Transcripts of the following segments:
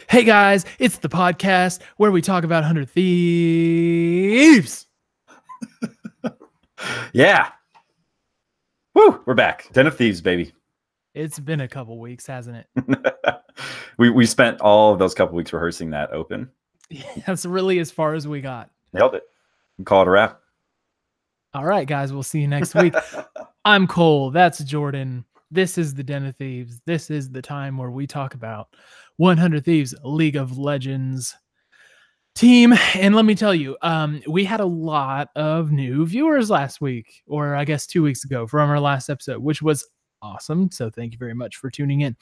Hey guys, it's the podcast where we talk about 100 Thieves. Yeah. Woo, we're back. Den of Thieves, baby. It's been a couple weeks, hasn't it? we spent all of those couple weeks rehearsing that open. That's really as far as we got. Nailed it. We call it a wrap. All right, guys, we'll see you next week. I'm Cole. That's Jordan. This is the Den of Thieves. This is the time where we talk about 100 Thieves, League of Legends team. And let me tell you, we had a lot of new viewers last week, or I guess 2 weeks ago from our last episode, which was awesome. So thank you very much for tuning in.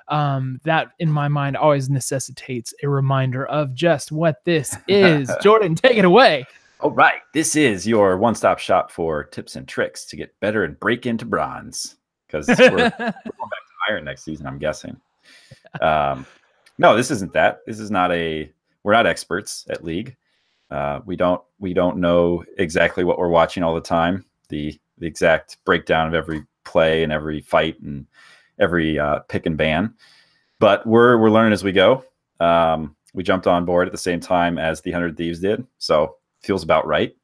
That in my mind always necessitates a reminder of just what this is. Jordan, take it away. All right. This is your one-stop shop for tips and tricks to get better and break into bronze. Because we're going back to iron next season, I'm guessing. No, this isn't that. This is not we're not experts at League. We don't know exactly what we're watching all the time. The exact breakdown of every play and every fight and every pick and ban. But we're learning as we go. We jumped on board at the same time as the 100 Thieves did, so feels about right.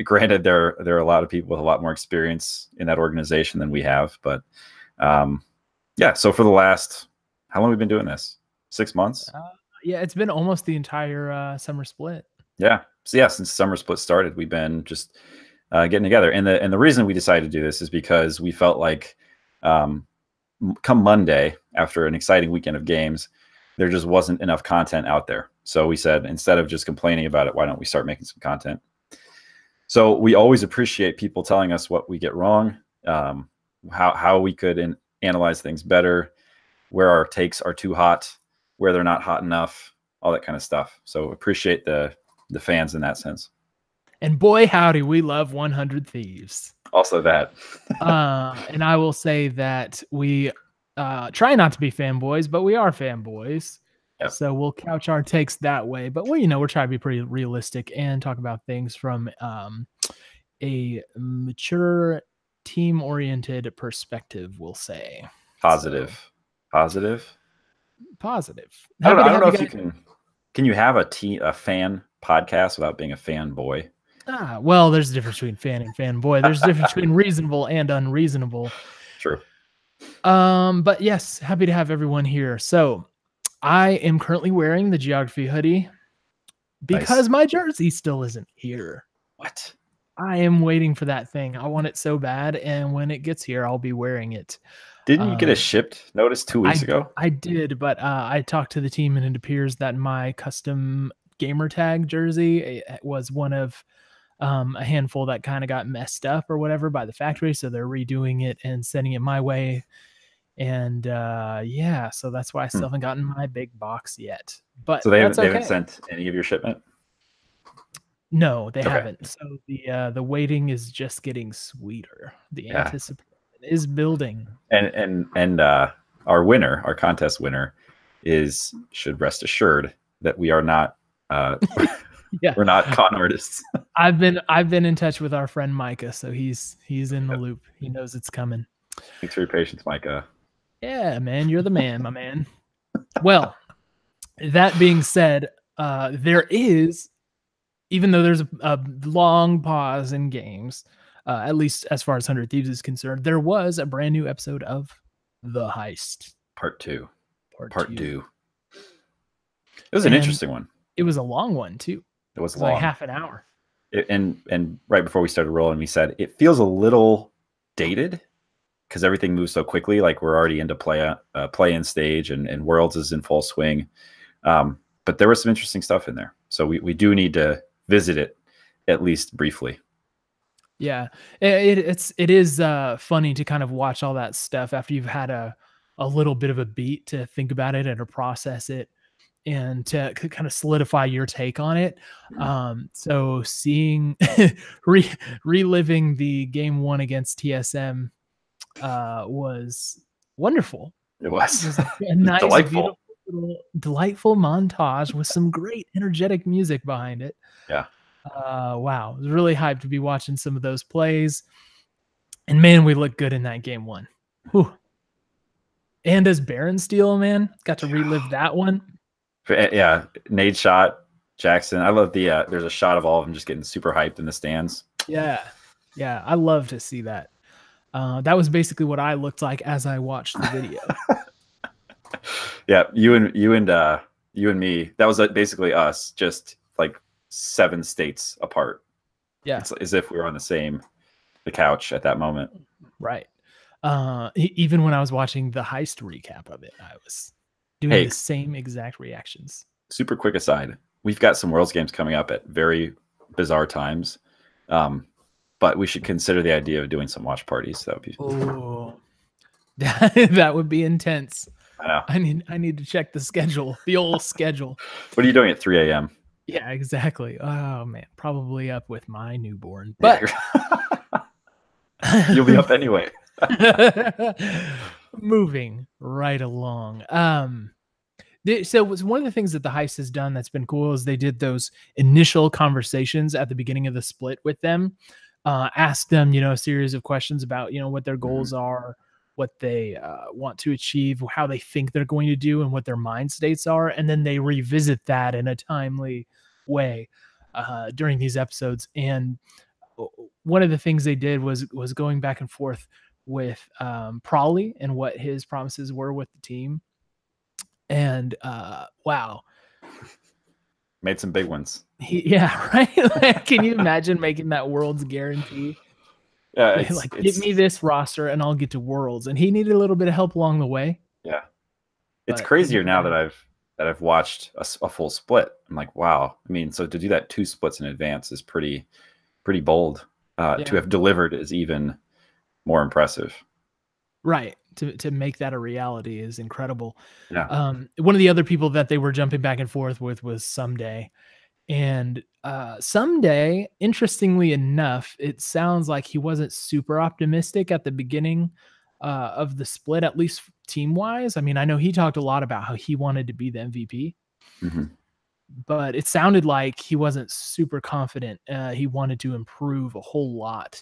Granted, there are a lot of people with a lot more experience in that organization than we have, but yeah. So for the last, how long have we been doing this? 6 months? Yeah, it's been almost the entire summer split. Yeah. So yeah, since summer split started, we've been just getting together. And the reason we decided to do this is because we felt like come Monday, after an exciting weekend of games, there just wasn't enough content out there. So we said, instead of just complaining about it, why don't we start making some content? So we always appreciate people telling us what we get wrong, how we could analyze things better, where our takes are too hot, where they're not hot enough, all that kind of stuff. So appreciate the fans in that sense. And boy, howdy, we love 100 Thieves. Also that. And I will say that we try not to be fanboys, but we are fanboys. Yep. So we'll couch our takes that way. But we're trying to be pretty realistic and talk about things from a mature, team-oriented perspective, we'll say. Positive. So, positive. I don't know if you can. Can you have a fan podcast without being a fanboy? Well, there's a difference between fan and fanboy. There's a difference between reasonable and unreasonable. True. But yes, happy to have everyone here. So I am currently wearing the Geography hoodie because my jersey still isn't here. What? I am waiting for that thing. I want it so bad, and when it gets here, I'll be wearing it. Didn't you get a shipped notice 2 weeks ago? I did, but I talked to the team, and it appears that my custom gamer tag jersey was one of a handful that kind of got messed up or whatever by the factory, so they're redoing it and sending it my way. And yeah, so that's why I still haven't gotten my big box yet. But so they haven't sent any of your shipment? No, they haven't. So the waiting is just getting sweeter. The anticipation is building. And our contest winner should rest assured that we are not we're not con artists. I've been in touch with our friend Micah, so he's in the loop. He knows it's coming. Thanks for your patience, Micah. Yeah, man, you're the man, my man. Well, that being said, there is, even though there's a long pause in games, at least as far as 100 Thieves is concerned, there was a brand new episode of The Heist. Part 2. Part 2. It was an interesting one. It was a long one, too. It was long. Like half an hour. And right before we started rolling, we said it feels a little dated because everything moves so quickly. Like we're already into play-in stage and Worlds is in full swing. But there was some interesting stuff in there. So we do need to visit it at least briefly. Yeah, it is funny to kind of watch all that stuff after you've had a little bit of a beat to think about it and to process it and to kind of solidify your take on it. So seeing reliving the game 1 against TSM was wonderful. It was a nice, delightful. Delightful montage with some great energetic music behind it. Yeah. Wow. I was really hyped to be watching some of those plays. And man, we looked good in that game 1. Whew. And as Baron Steel, man, got to relive that one. Yeah, Nade shot, Jackson. I love the there's a shot of all of them just getting super hyped in the stands. Yeah. Yeah. I love to see that. That was basically what I looked like as I watched the video. Yeah, you and me. That was basically us, just like 7 states apart. Yeah. It's as if we were on the couch at that moment. Right. Even when I was watching the Heist recap of it, I was doing the same exact reactions. Super quick aside. We've got some Worlds games coming up at very bizarre times. But we should consider the idea of doing some watch parties. That would be that would be intense. I know. I need to check the schedule, the old schedule. What are you doing at 3 a.m.? Yeah, exactly. Oh man, probably up with my newborn, but you'll be up anyway. Moving right along. So it was one of the things that the Heist has done that's been cool is they did those initial conversations at the beginning of the split with them, ask them, a series of questions about, what their goals are, what they want to achieve, how they think they're going to do, and what their mind states are. And then they revisit that in a timely way during these episodes. And one of the things they did was going back and forth with Prawley and what his promises were with the team. And wow, made some big ones. Yeah, right. Like, can you imagine making that Worlds guarantee? Like, give me this roster and I'll get to Worlds. And he needed a little bit of help along the way. Yeah, it's crazier now that I've watched a full split. I'm like, wow. I mean, so to do that 2 splits in advance is pretty bold. To have delivered is even more impressive. Right. To make that a reality is incredible. Yeah. One of the other people that they were jumping back and forth with was Someday. And Someday, interestingly enough, it sounds like he wasn't super optimistic at the beginning of the split, at least team-wise. I mean, I know he talked a lot about how he wanted to be the MVP. But it sounded like he wasn't super confident. He wanted to improve a whole lot.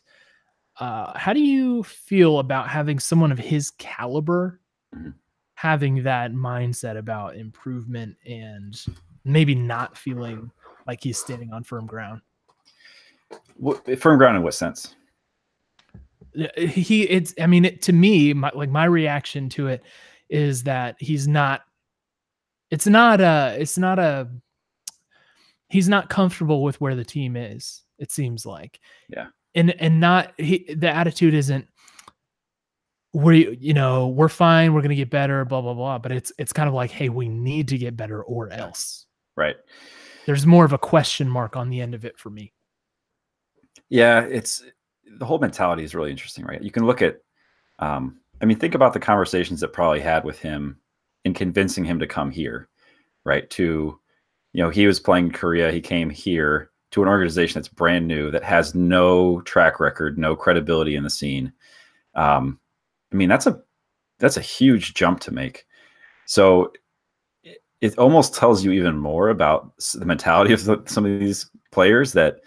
How do you feel about having someone of his caliber having that mindset about improvement and maybe not feeling like he's standing on firm ground? Firm ground in what sense? To me, my reaction to it is that he's not comfortable with where the team is. It seems like, yeah. And the attitude isn't we're fine, we're going to get better, blah, blah, blah. But it's kind of like, hey, we need to get better or else. Right. There's more of a question mark on the end of it for me. Yeah. It's the whole mentality is really interesting, right? You can look at, think about the conversations that probably had with him in convincing him to come here, right? He was playing in Korea. He came here to an organization that's brand new, that has no track record, no credibility in the scene. That's a huge jump to make. So it almost tells you even more about the mentality of some of these players, that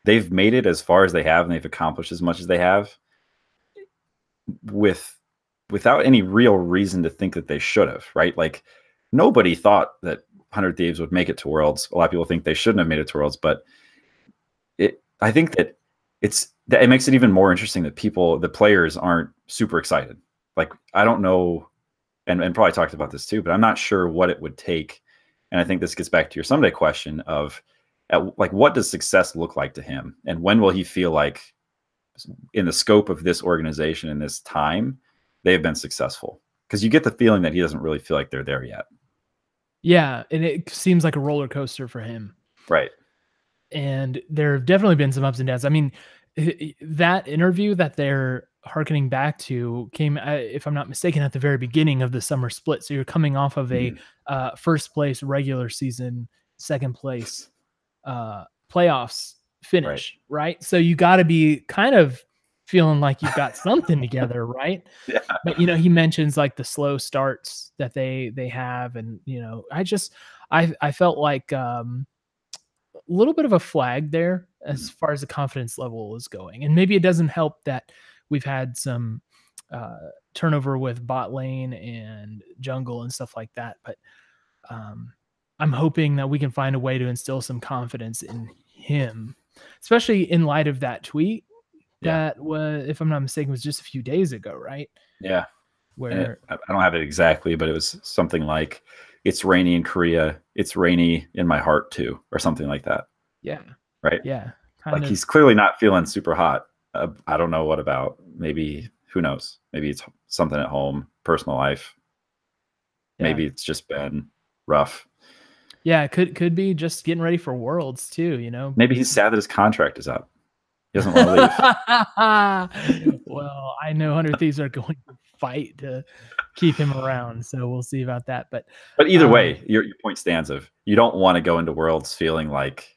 they've made it as far as they have and they've accomplished as much as they have without any real reason to think that they should have, right? Like, nobody thought that 100 Thieves would make it to Worlds. A lot of people think they shouldn't have made it to Worlds, but I think that it makes it even more interesting that the players aren't super excited. Like, I don't know, and probably talked about this too, but I'm not sure what it would take. And I think this gets back to your Someday question of what does success look like to him? And when will he feel like, in the scope of this organization in this time, they've been successful? Because you get the feeling that he doesn't really feel like they're there yet. Yeah, and it seems like a roller coaster for him. Right. And there have definitely been some ups and downs. I mean, that interview that they're hearkening back to came, if I'm not mistaken, at the very beginning of the summer split. So you're coming off of a first place regular season, second place playoffs finish, right? So you got to be kind of feeling like you've got something together, right? Yeah. But he mentions like the slow starts that they have, and I felt like a little bit of a flag there as far as the confidence level is going. And maybe it doesn't help that we've had some turnover with bot lane and jungle and stuff like that. But I'm hoping that we can find a way to instill some confidence in him, especially in light of that tweet that was, if I'm not mistaken, was just a few days ago, right? Yeah. Where I don't have it exactly, but it was something like, "It's rainy in Korea. It's rainy in my heart too," or something like that. Yeah. Right. Yeah. Like he's clearly not feeling super hot. I don't know what about. Maybe, who knows? Maybe it's something at home, personal life. Yeah. Maybe it's just been rough. Yeah, it could be just getting ready for Worlds too, you know. Maybe he's sad that his contract is up. He doesn't want to leave. Well, I know 100 Thieves are going to fight to keep him around, so we'll see about that. But either way, your point stands of you don't want to go into Worlds feeling like,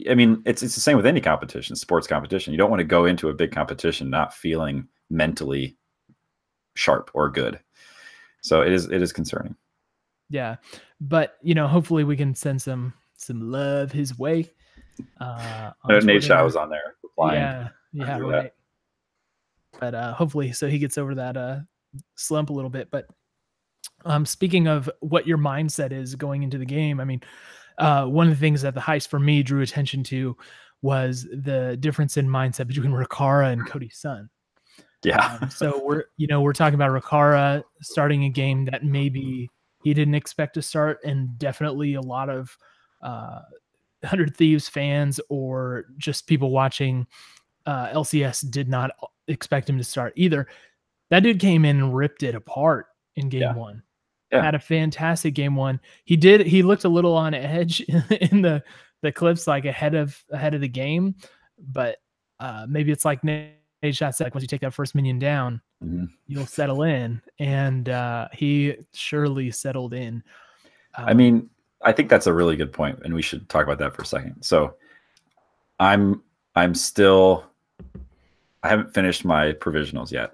I mean, it's the same with any competition, sports competition. You don't want to go into a big competition not feeling mentally sharp or good. So it is concerning. Yeah, but you know, hopefully we can send some love his way. Nate Shaw was on there replying. Yeah, right. But hopefully, so he gets over that slump a little bit. But speaking of what your mindset is going into the game, I mean, one of the things that the heist for me drew attention to was the difference in mindset between Rikara and Cody Sun. Yeah. So we're talking about Rikara starting a game that maybe he didn't expect to start, and definitely a lot of 100 Thieves fans or just people watching LCS did not expect him to start either. That dude came in and ripped it apart in game one. Yeah. Had a fantastic game one. He looked a little on edge in the clips, like ahead of the game, but maybe it's like Nate Shot said, once you take that first minion down, you'll settle in, and he surely settled in. I mean, I think that's a really good point, and we should talk about that for a second. So I'm still, I haven't finished my provisionals yet,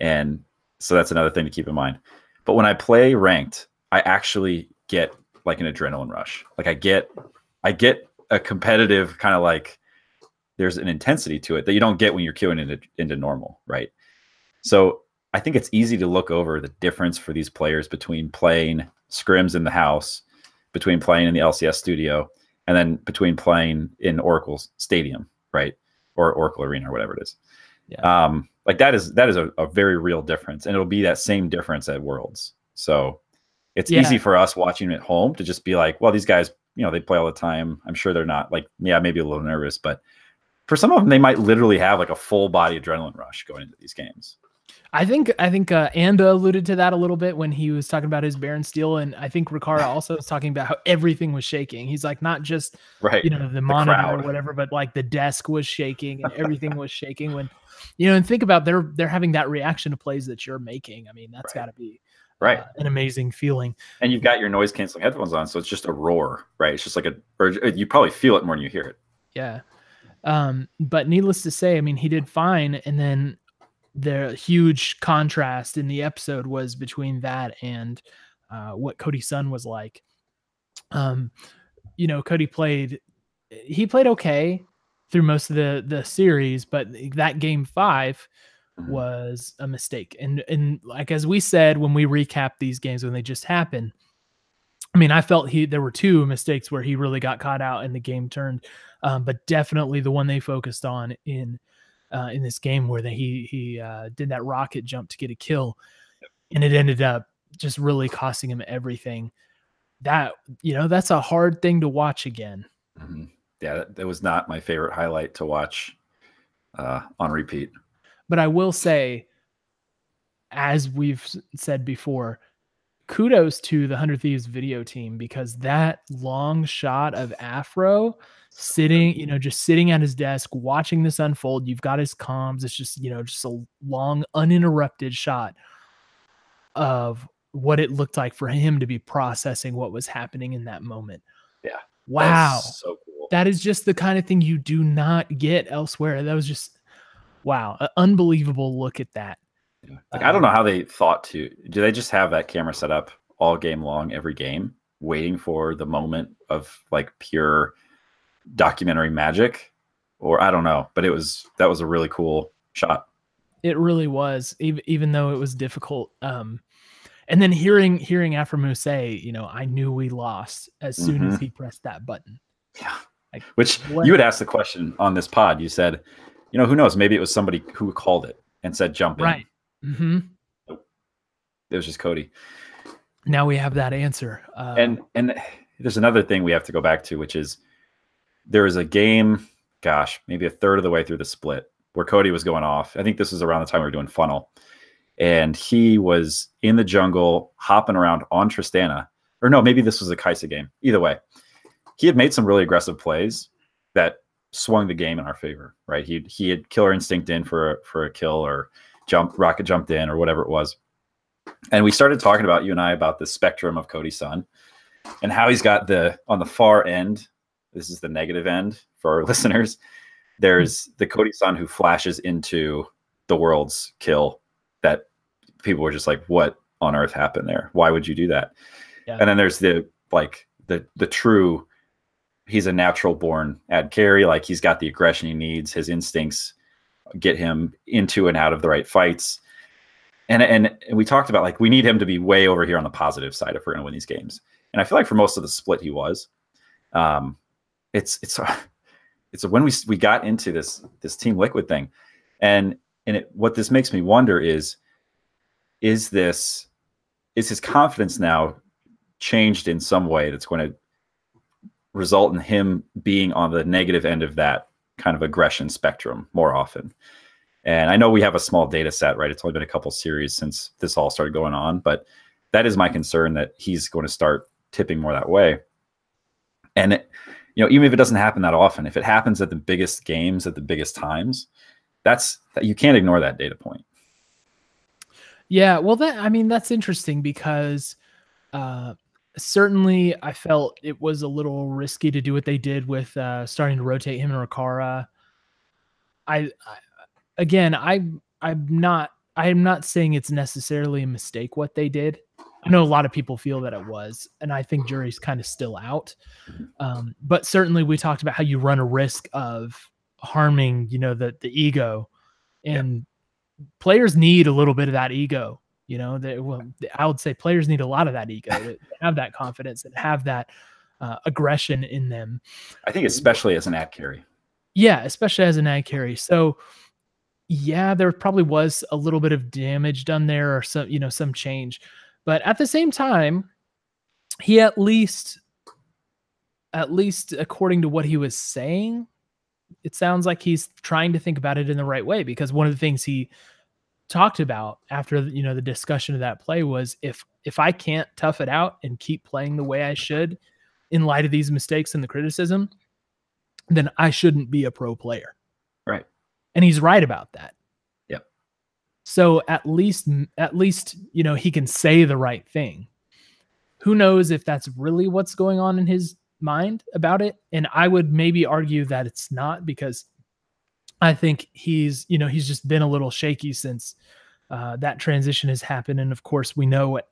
and so that's another thing to keep in mind. But when I play ranked, I actually get like an adrenaline rush. Like I get a competitive kind of, like, there's an intensity to it that you don't get when you're queuing into normal, right? So I think it's easy to look over the difference for these players between playing scrims in the house, between playing in the LCS studio, and then between playing in Oracle's stadium, right? Or Oracle Arena or whatever it is. Yeah. Like that is a very real difference, and it'll be that same difference at Worlds. So it's easy for us watching at home to just be like, well, these guys, you know, they play all the time. I'm sure they're not, like, yeah, maybe a little nervous, but for some of them, they might literally have like a full body adrenaline rush going into these games. I think Anda alluded to that a little bit when he was talking about his Baron Steel, and I think Rikara also was talking about how everything was shaking. He's like, not just the monitor crowd or whatever, but like the desk was shaking and everything was shaking. When, you know, and think about they're having that reaction to plays that you're making. I mean, that's got to be an amazing feeling. And you've got your noise canceling headphones on, so it's just a roar, right? It's just like or you probably feel it more than you hear it. Yeah. But needless to say, I mean, he did fine, and then the huge contrast in the episode was between that and what Cody Sun was like. You know, Cody played okay through most of the series, but that game 5 was a mistake. And like, as we said, when we recap these games when they just happened, I mean, I felt there were 2 mistakes where he really got caught out and the game turned. But definitely the one they focused on in this game where he did that rocket jump to get a kill, and it ended up just really costing him everything. That, you know, that's a hard thing to watch again. Yeah, that was not my favorite highlight to watch on repeat. But I will say, as we've said before, kudos to the 100 Thieves video team, because that long shot of Afro sitting, you know, just sitting at his desk watching this unfold. You've got his comms. It's just, you know, just a long uninterrupted shot of what it looked like for him to be processing what was happening in that moment. Yeah. Wow. So cool. That is just the kind of thing you do not get elsewhere. That was just, wow, an unbelievable look at that. Yeah. Like, I don't know how they thought to. Do they just have that camera set up all game long, every game, waiting for the moment of like pure documentary magic? Or I don't know, but that was a really cool shot. It really was, even though it was difficult. And then hearing Aframu say, you know, I knew we lost as soon as he pressed that button. Yeah. Like, which you had asked the question on this pod. You said, you know, who knows? Maybe it was somebody who called it and said jump in. Right. Nope. It was just Cody. Now we have that answer. And there's another thing we have to go back to, which is there was a game, gosh, maybe a third of the way through the split where Cody was going off. I think this was around the time we were doing funnel. And he was in the jungle hopping around on Tristana. Or no, maybe this was a Kaisa game. Either way, he had made some really aggressive plays that swung the game in our favor, right? He had killer instinct in for a kill, or rocket jumped in, or whatever it was. And we started talking about, you and I, about the spectrum of Cody's son and how he's got on the far end. This is the negative end for our listeners. There's the Cody son who flashes into the world's kill that people were just like, what on earth happened there? Why would you do that? Yeah. And then there's the true, he's a natural born ad carry. Like, he's got the aggression he needs. His instincts get him into and out of the right fights. And we talked about, like, we need him to be way over here on the positive side if we're going to win these games. And I feel like for most of the split, he was. It's when we got into this Team Liquid thing, and what this makes me wonder is his confidence now changed in some way that's going to result in him being on the negative end of that kind of aggression spectrum more often. And I know we have a small data set, right? It's only been a couple series since this all started going on, but that is my concern, that he's going to start tipping more that way. And even if it doesn't happen that often, if it happens at the biggest games, at the biggest times, you can't ignore that data point. Yeah, well, that's interesting, because certainly I felt it was a little risky to do what they did with starting to rotate him and Rikara. I'm not saying it's necessarily a mistake what they did. I know a lot of people feel that it was, and I think jury's kind of still out. But certainly we talked about how you run a risk of harming, the ego, and players need a little bit of that ego. I would say players need a lot of that ego to have that confidence and have that aggression in them. I think especially as an ad carry. Yeah, especially as an ad carry. So yeah, there probably was a little bit of damage done there, or some change. But at the same time, he at least according to what he was saying, it sounds like he's trying to think about it in the right way, because one of the things he talked about after the discussion of that play was, if I can't tough it out and keep playing the way I should in light of these mistakes and the criticism, then I shouldn't be a pro player. Right. And he's right about that. Yep. So at least he can say the right thing. Who knows if that's really what's going on in his mind about it? And I would maybe argue that it's not, because I think he's just been a little shaky since that transition has happened. And of course we know what,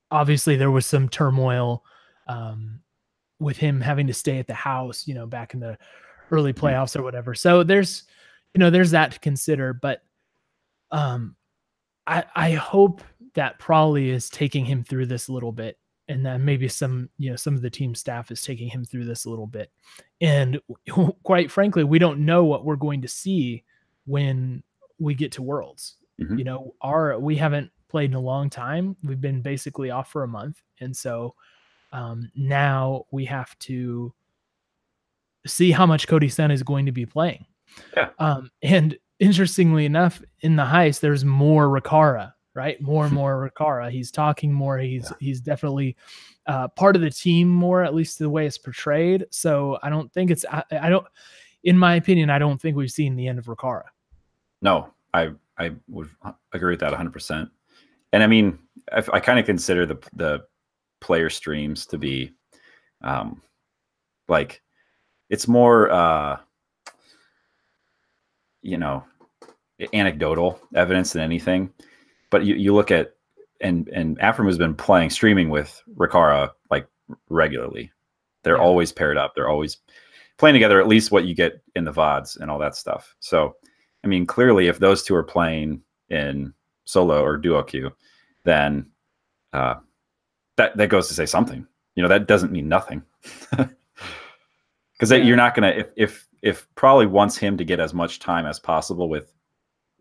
obviously there was some turmoil with him having to stay at the house, back in the early playoffs or whatever. So there's that to consider, but I hope that Prawley is taking him through this a little bit, and then maybe some of the team staff is taking him through this a little bit. And quite frankly, we don't know what we're going to see when we get to Worlds. We haven't played in a long time. We've been basically off for a month. And so now we have to see how much Cody Sen is going to be playing. Yeah. And interestingly enough, in the heist, there's more Rikara, right? More and more Rikara. He's talking more. He's definitely part of the team more, at least the way it's portrayed. So I don't think in my opinion, I don't think we've seen the end of Rikara. No, I would agree with that 100%. And I mean, I kind of consider the player streams to be like, it's more anecdotal evidence than anything. But you look at, and Afram has been streaming with Rikara like regularly. They're always paired up. They're always playing together, at least what you get in the VODs and all that stuff. So I mean, clearly, if those two are playing in solo or duo queue, then that goes to say something. You know, that doesn't mean nothing. Because you're not going to, if probably wants him to get as much time as possible with,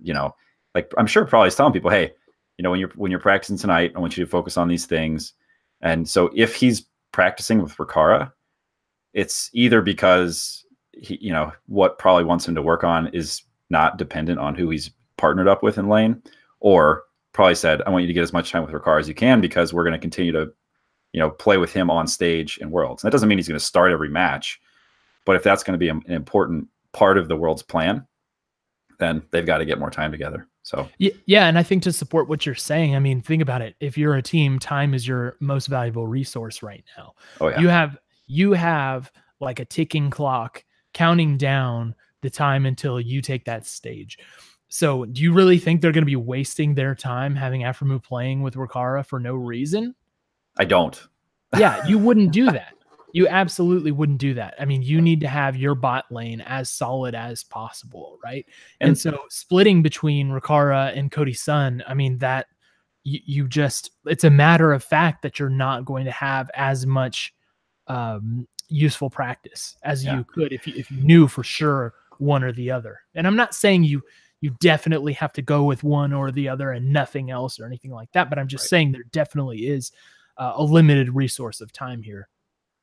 you know, like I'm sure probably he's telling people, hey, you know, when you're practicing tonight, I want you to focus on these things. And so if he's practicing with Rikara, it's either because he, you know, what probably wants him to work on is not dependent on who he's partnered up with in lane, or probably said, I want you to get as much time with Rikara as you can because we're going to continue to, you know, play with him on stage in Worlds. And that doesn't mean he's going to start every match. But if that's going to be an important part of the World's plan, then they've got to get more time together. So yeah, and I think to support what you're saying, I mean, think about it. If you're a team, time is your most valuable resource right now. Oh yeah. You have like a ticking clock counting down the time until you take that stage. So do you really think they're going to be wasting their time having Aphromoo playing with Rikara for no reason? I don't. Yeah, you wouldn't do that. You absolutely wouldn't do that. I mean, you need to have your bot lane as solid as possible, right? And so splitting between Rikara and Cody Sun, I mean, that you just, it's a matter of fact that you're not going to have as much useful practice as you could if you knew for sure one or the other. And I'm not saying you definitely have to go with one or the other and nothing else or anything like that, but I'm just saying there definitely is a limited resource of time here.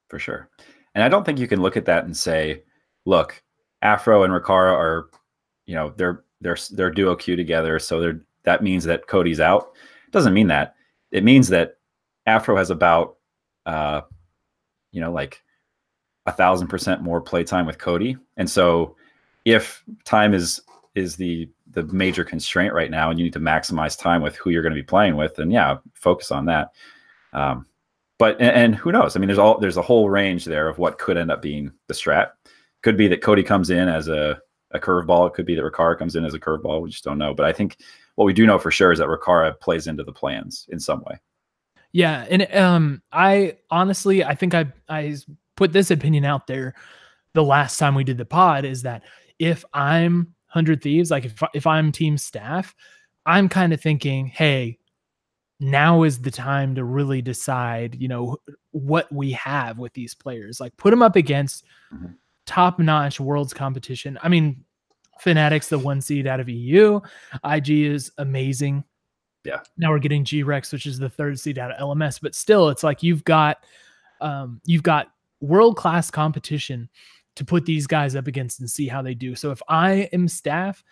For sure. And I don't think you can look at that and say, look, Afro and Rikara are, you know, they're duo queue together. So that means that Cody's out. It doesn't mean that. It means that Afro has about, you know, like 1,000% more playtime with Cody. And so if time is the major constraint right now, and you need to maximize time with who you're going to be playing with, then yeah, focus on that. But who knows? I mean, there's a whole range there of what could end up being the strat. Could be that Cody comes in as a curveball. It could be that Rikara comes in as a curveball. We just don't know. But I think what we do know for sure is that Rikara plays into the plans in some way. Yeah, and I honestly, I think I put this opinion out there the last time we did the pod, is that if I'm 100 Thieves, like if I'm team staff, I'm kind of thinking, hey, now is the time to really decide, you know, what we have with these players. Like put them up against top-notch Worlds competition. I mean, Fnatic's the 1 seed out of EU. IG is amazing. Yeah. Now we're getting G-Rex, which is the 3rd seed out of LMS. But still, it's like you've got world-class competition to put these guys up against and see how they do. So if I am staff,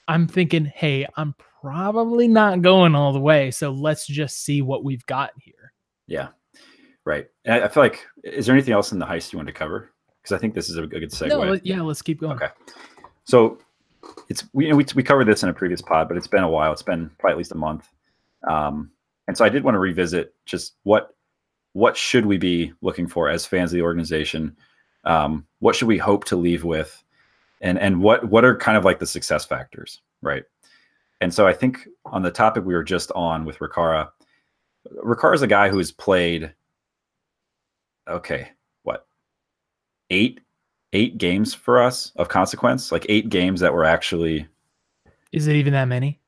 I'm thinking, hey, I'm probably not going all the way. So let's just see what we've got here. Yeah, right. And I feel like, is there anything else in the heist you want to cover? Because I think this is a good segue. No, yeah, let's keep going. Okay. So we covered this in a previous pod, but it's been a while. It's been probably at least a month. And so I did want to revisit just what should we be looking for as fans of the organization? What should we hope to leave with? And what are kind of like the success factors, right? And so I think on the topic we were just on with Rikara is a guy who has played, eight games for us of consequence, like 8 games that were actually. Is it even that many?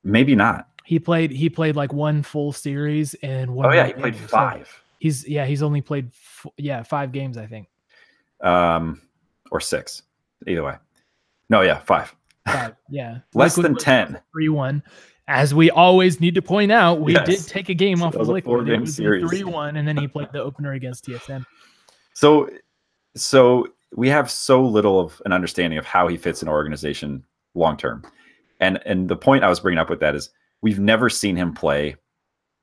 Maybe not. He played like 1 full series and 1. Oh yeah, he played 5. So he's only played 5 games, I think. Or 6. Either way. No, yeah, 5. 5, yeah. Less than 10. 3-1. As we always need to point out, we did take a game off of Liquid. It was 3-1, and then he played the opener against TSM. So we have so little of an understanding of how he fits in our organization long term. And the point I was bringing up with that is we've never seen him play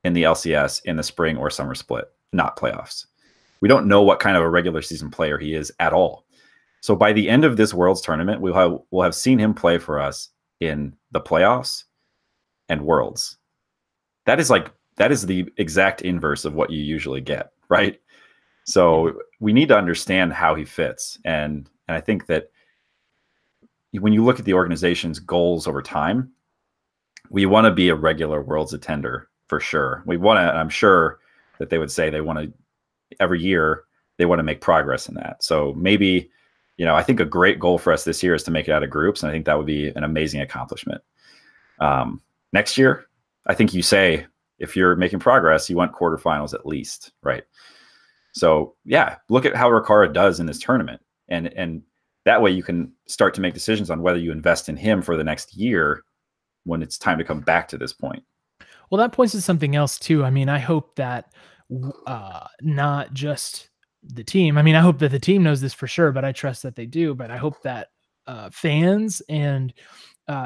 in the LCS in the spring or summer split, not playoffs. We don't know what kind of a regular season player he is at all. So by the end of this Worlds tournament, we'll have seen him play for us in the playoffs and Worlds. That is the exact inverse of what you usually get, right? So we need to understand how he fits. And I think that when you look at the organization's goals over time, we want to be a regular Worlds attender for sure. We want to, and I'm sure that they would say they want to, every year, they want to make progress in that. So maybe I think a great goal for us this year is to make it out of groups, and I think that would be an amazing accomplishment. Next year, I think you say if you're making progress, you want quarterfinals at least, right? So yeah, look at how Ricara does in this tournament, and that way you can start to make decisions on whether you invest in him for the next year when it's time to come back to this point. Well, that points to something else too. I mean, I hope that not just the team. I mean, I hope that the team knows this for sure, but I trust that they do. But I hope that fans and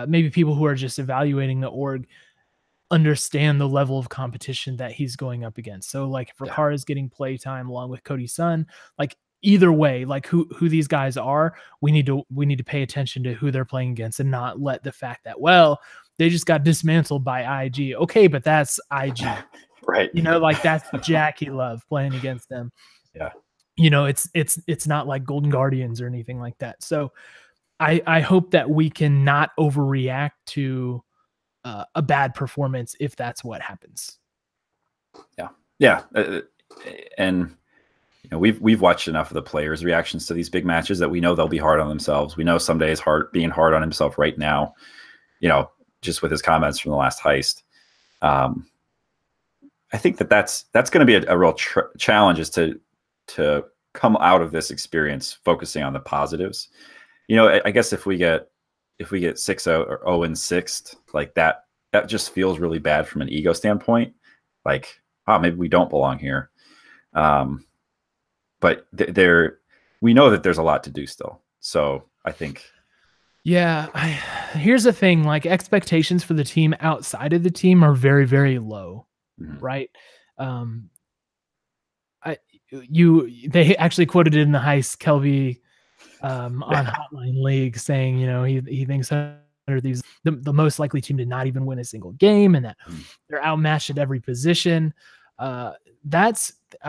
maybe people who are just evaluating the org understand the level of competition that he's going up against. So like if Ricara is getting play time along with Cody Sun, like either way, like who these guys are, we need to pay attention to who they're playing against and not let the fact that, well, they just got dismantled by IG. Okay, but that's IG. Right. Like that's Jackie Love playing against them. Yeah. It's not like Golden Guardians or anything like that. So I hope that we can not overreact to a bad performance if that's what happens. Yeah. And we've watched enough of the players' reactions to these big matches that we know they'll be hard on themselves. We know someday is being hard on himself right now, just with his comments from the last heist. I think that's going to be a real challenge, is to come out of this experience focusing on the positives. I guess if we get 6-0 or 0-6, like that just feels really bad from an ego standpoint. Like, maybe we don't belong here. But we know that there's a lot to do still. So I think. Yeah. Here's the thing, like expectations for the team outside of the team are very, very low. Mm-hmm. Right. They actually quoted it in the Heist, Kelby, on Hotline League, saying, he thinks Thieves the most likely team to not even win a single game, and that they're outmatched at every position. I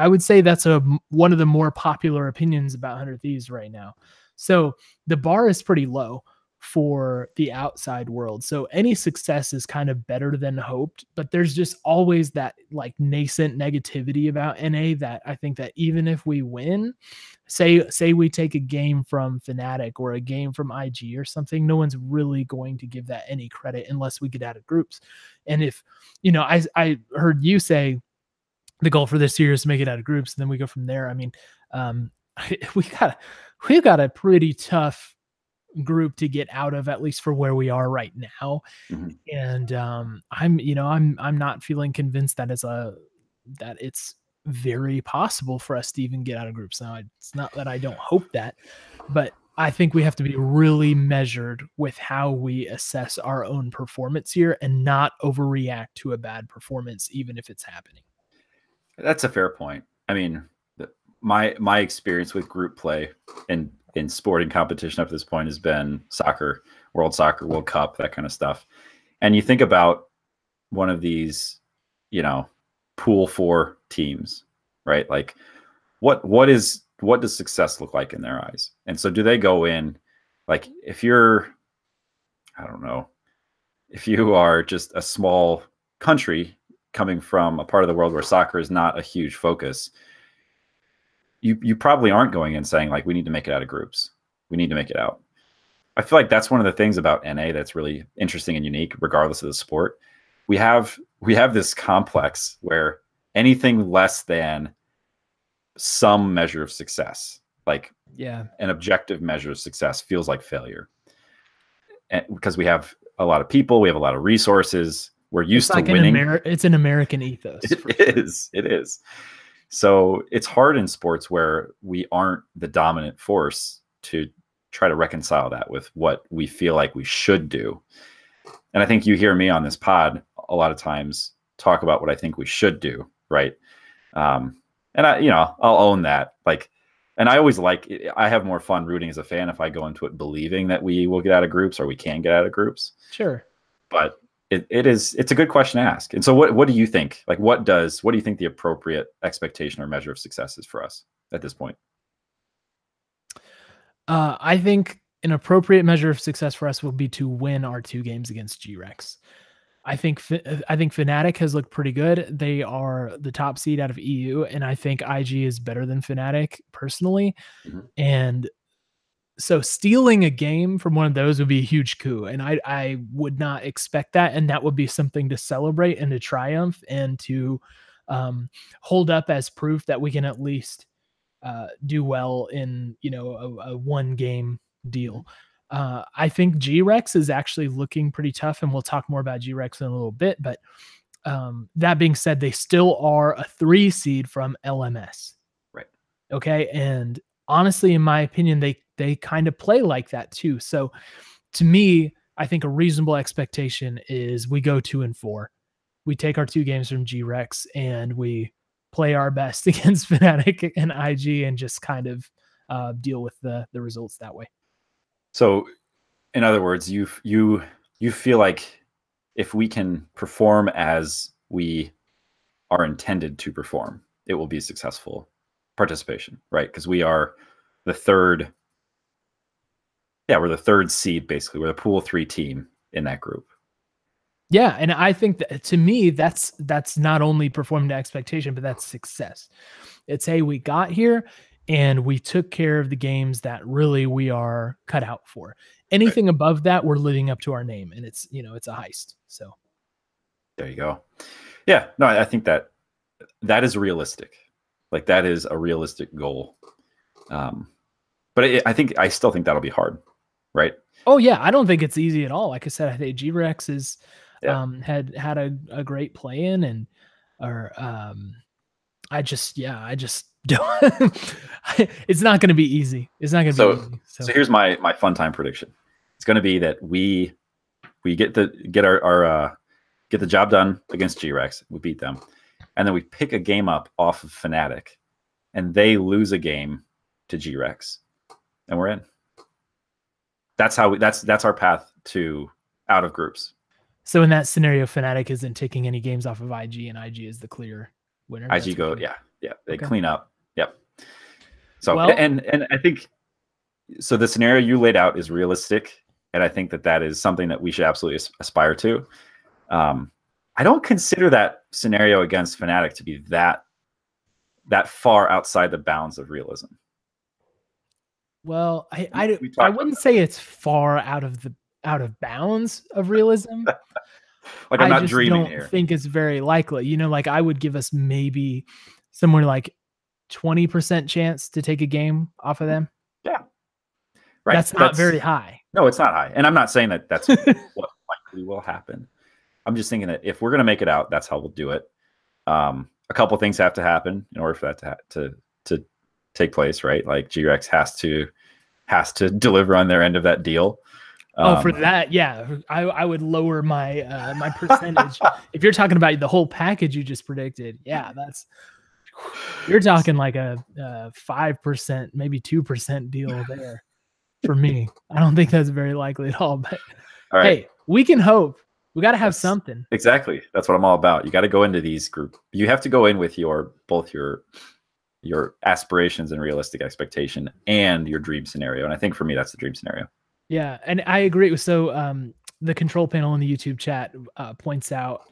would say that's one of the more popular opinions about 100 Thieves right now. So the bar is pretty low for the outside world. So any success is kind of better than hoped, but there's just always that like nascent negativity about NA that I think that even if we win, say we take a game from Fnatic or a game from IG or something, no one's really going to give that any credit unless we get out of groups. And if, I heard you say the goal for this year is to make it out of groups, and then we go from there. I mean, we've got a pretty tough group to get out of, at least for where we are right now. Mm-hmm. And I'm not feeling convinced that it's very possible for us to even get out of groups. Now, it's not that I don't hope that, but I think we have to be really measured with how we assess our own performance here and not overreact to a bad performance, even if it's happening. That's a fair point. I mean, my experience with group play and in sporting competition up to this point has been soccer, World Cup, that kind of stuff. And you think about one of these, pool 4 teams, right? Like what does success look like in their eyes? And so do they go in, like if you are just a small country coming from a part of the world where soccer is not a huge focus, you probably aren't going in saying like, we need to make it out of groups. We need to make it out. I feel like that's one of the things about NA that's really interesting and unique, regardless of the sport. We have this complex where anything less than some measure of success, like an objective measure of success, feels like failure. And because we have a lot of people, we have a lot of resources, we're used to winning. It's an American ethos. It is. So it's hard in sports where we aren't the dominant force to try to reconcile that with what we feel like we should do. And I think you hear me on this pod a lot of times talk about what I think we should do, right? And I'll own that. Like, and I always I have more fun rooting as a fan if I go into it believing that we will get out of groups or we can get out of groups. Sure. But it's a good question to ask. And so what do you think? Like, what do you think the appropriate expectation or measure of success is for us at this point? I think an appropriate measure of success for us will be to win our 2 games against G-Rex. I think Fnatic has looked pretty good. They are the top seed out of EU, and I think IG is better than Fnatic personally. Mm-hmm. And So stealing a game from one of those would be a huge coup, and I would not expect that, and that would be something to celebrate and to triumph and to hold up as proof that we can at least do well in a one game deal. I think G-Rex is actually looking pretty tough, and we'll talk more about G-Rex in a little bit. But that being said, they still are a 3 seed from LMS. Right. Okay, and honestly, in my opinion, they kind of play like that too. So to me, I think a reasonable expectation is we go 2-4. We take our 2 games from G-Rex and we play our best against Fnatic and IG and just kind of deal with the results that way. So, in other words, you feel like if we can perform as we are intended to perform, it will be successful participation, right? Because we are the third. Yeah, we're the 3rd seed, basically. We're the pool 3 team in that group. Yeah, and I think that to me, that's not only performing to expectation, but that's success. It's, hey, we got here and we took care of the games that really we are cut out for. Anything above that, we're living up to our name, and it's it's a heist. So there you go. Yeah, no, I think that is realistic. Like that is a realistic goal. But I still think that'll be hard, right? Oh yeah, I don't think it's easy at all. Like I said, I think G-Rex is had a great play in, and I just don't. It's not going to be easy. It's not going to be easy. So here's my fun time prediction. It's going to be that we get the job done against G-Rex. We beat them, and then we pick a game up off of Fnatic, and they lose a game to G-Rex, and we're in. That's our path to out of groups. So in that scenario, Fnatic isn't taking any games off of IG, and IG is the clear winner. IG go, yeah. They clean up. Yep. So and I think so. The scenario you laid out is realistic, and I think that is something that we should absolutely aspire to. I don't consider that scenario against Fnatic to be that far outside the bounds of realism. Well, I wouldn't say it's far out of bounds of realism. Like I'm not dreaming here. I don't think it's very likely. Like I would give us maybe somewhere like 20% chance to take a game off of them. Yeah. Right. That's not very high. No, it's not high. And I'm not saying that that's what likely will happen. I'm just thinking that if we're going to make it out, that's how we'll do it. A couple of things have to happen in order for that to take place, right? Like G-Rex has to deliver on their end of that deal. For that, yeah, I would lower my my percentage. If you're talking about the whole package you just predicted, yeah, you're talking like a 5%, maybe 2% deal there for me. I don't think that's very likely at all. But hey, we can hope. We got to have something. Exactly. That's what I'm all about. You got to go into these groups. You have to go in with both your aspirations and realistic expectation and your dream scenario. And I think for me, that's the dream scenario. Yeah. And I agree. So the control panel in the YouTube chat points out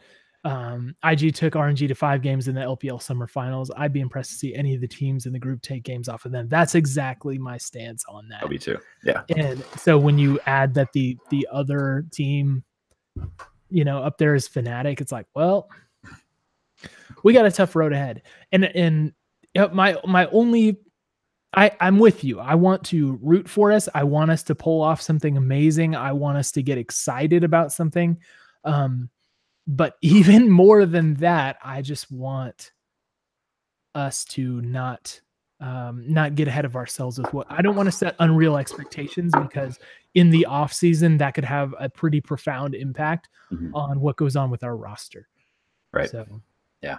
IG took RNG to 5 games in the LPL Summer Finals. I'd be impressed to see any of the teams in the group take games off of them. That's exactly my stance on that. Me too. Yeah. And so when you add that the other team, up there is Fnatic, it's like, well, we got a tough road ahead. And my only, I'm with you. I want to root for us. I want us to pull off something amazing. I want us to get excited about something. But even more than that, I just want us to not get ahead of ourselves with I don't want to set unreal expectations, because in the off season that could have a pretty profound impact on what goes on with our roster. Right. So yeah,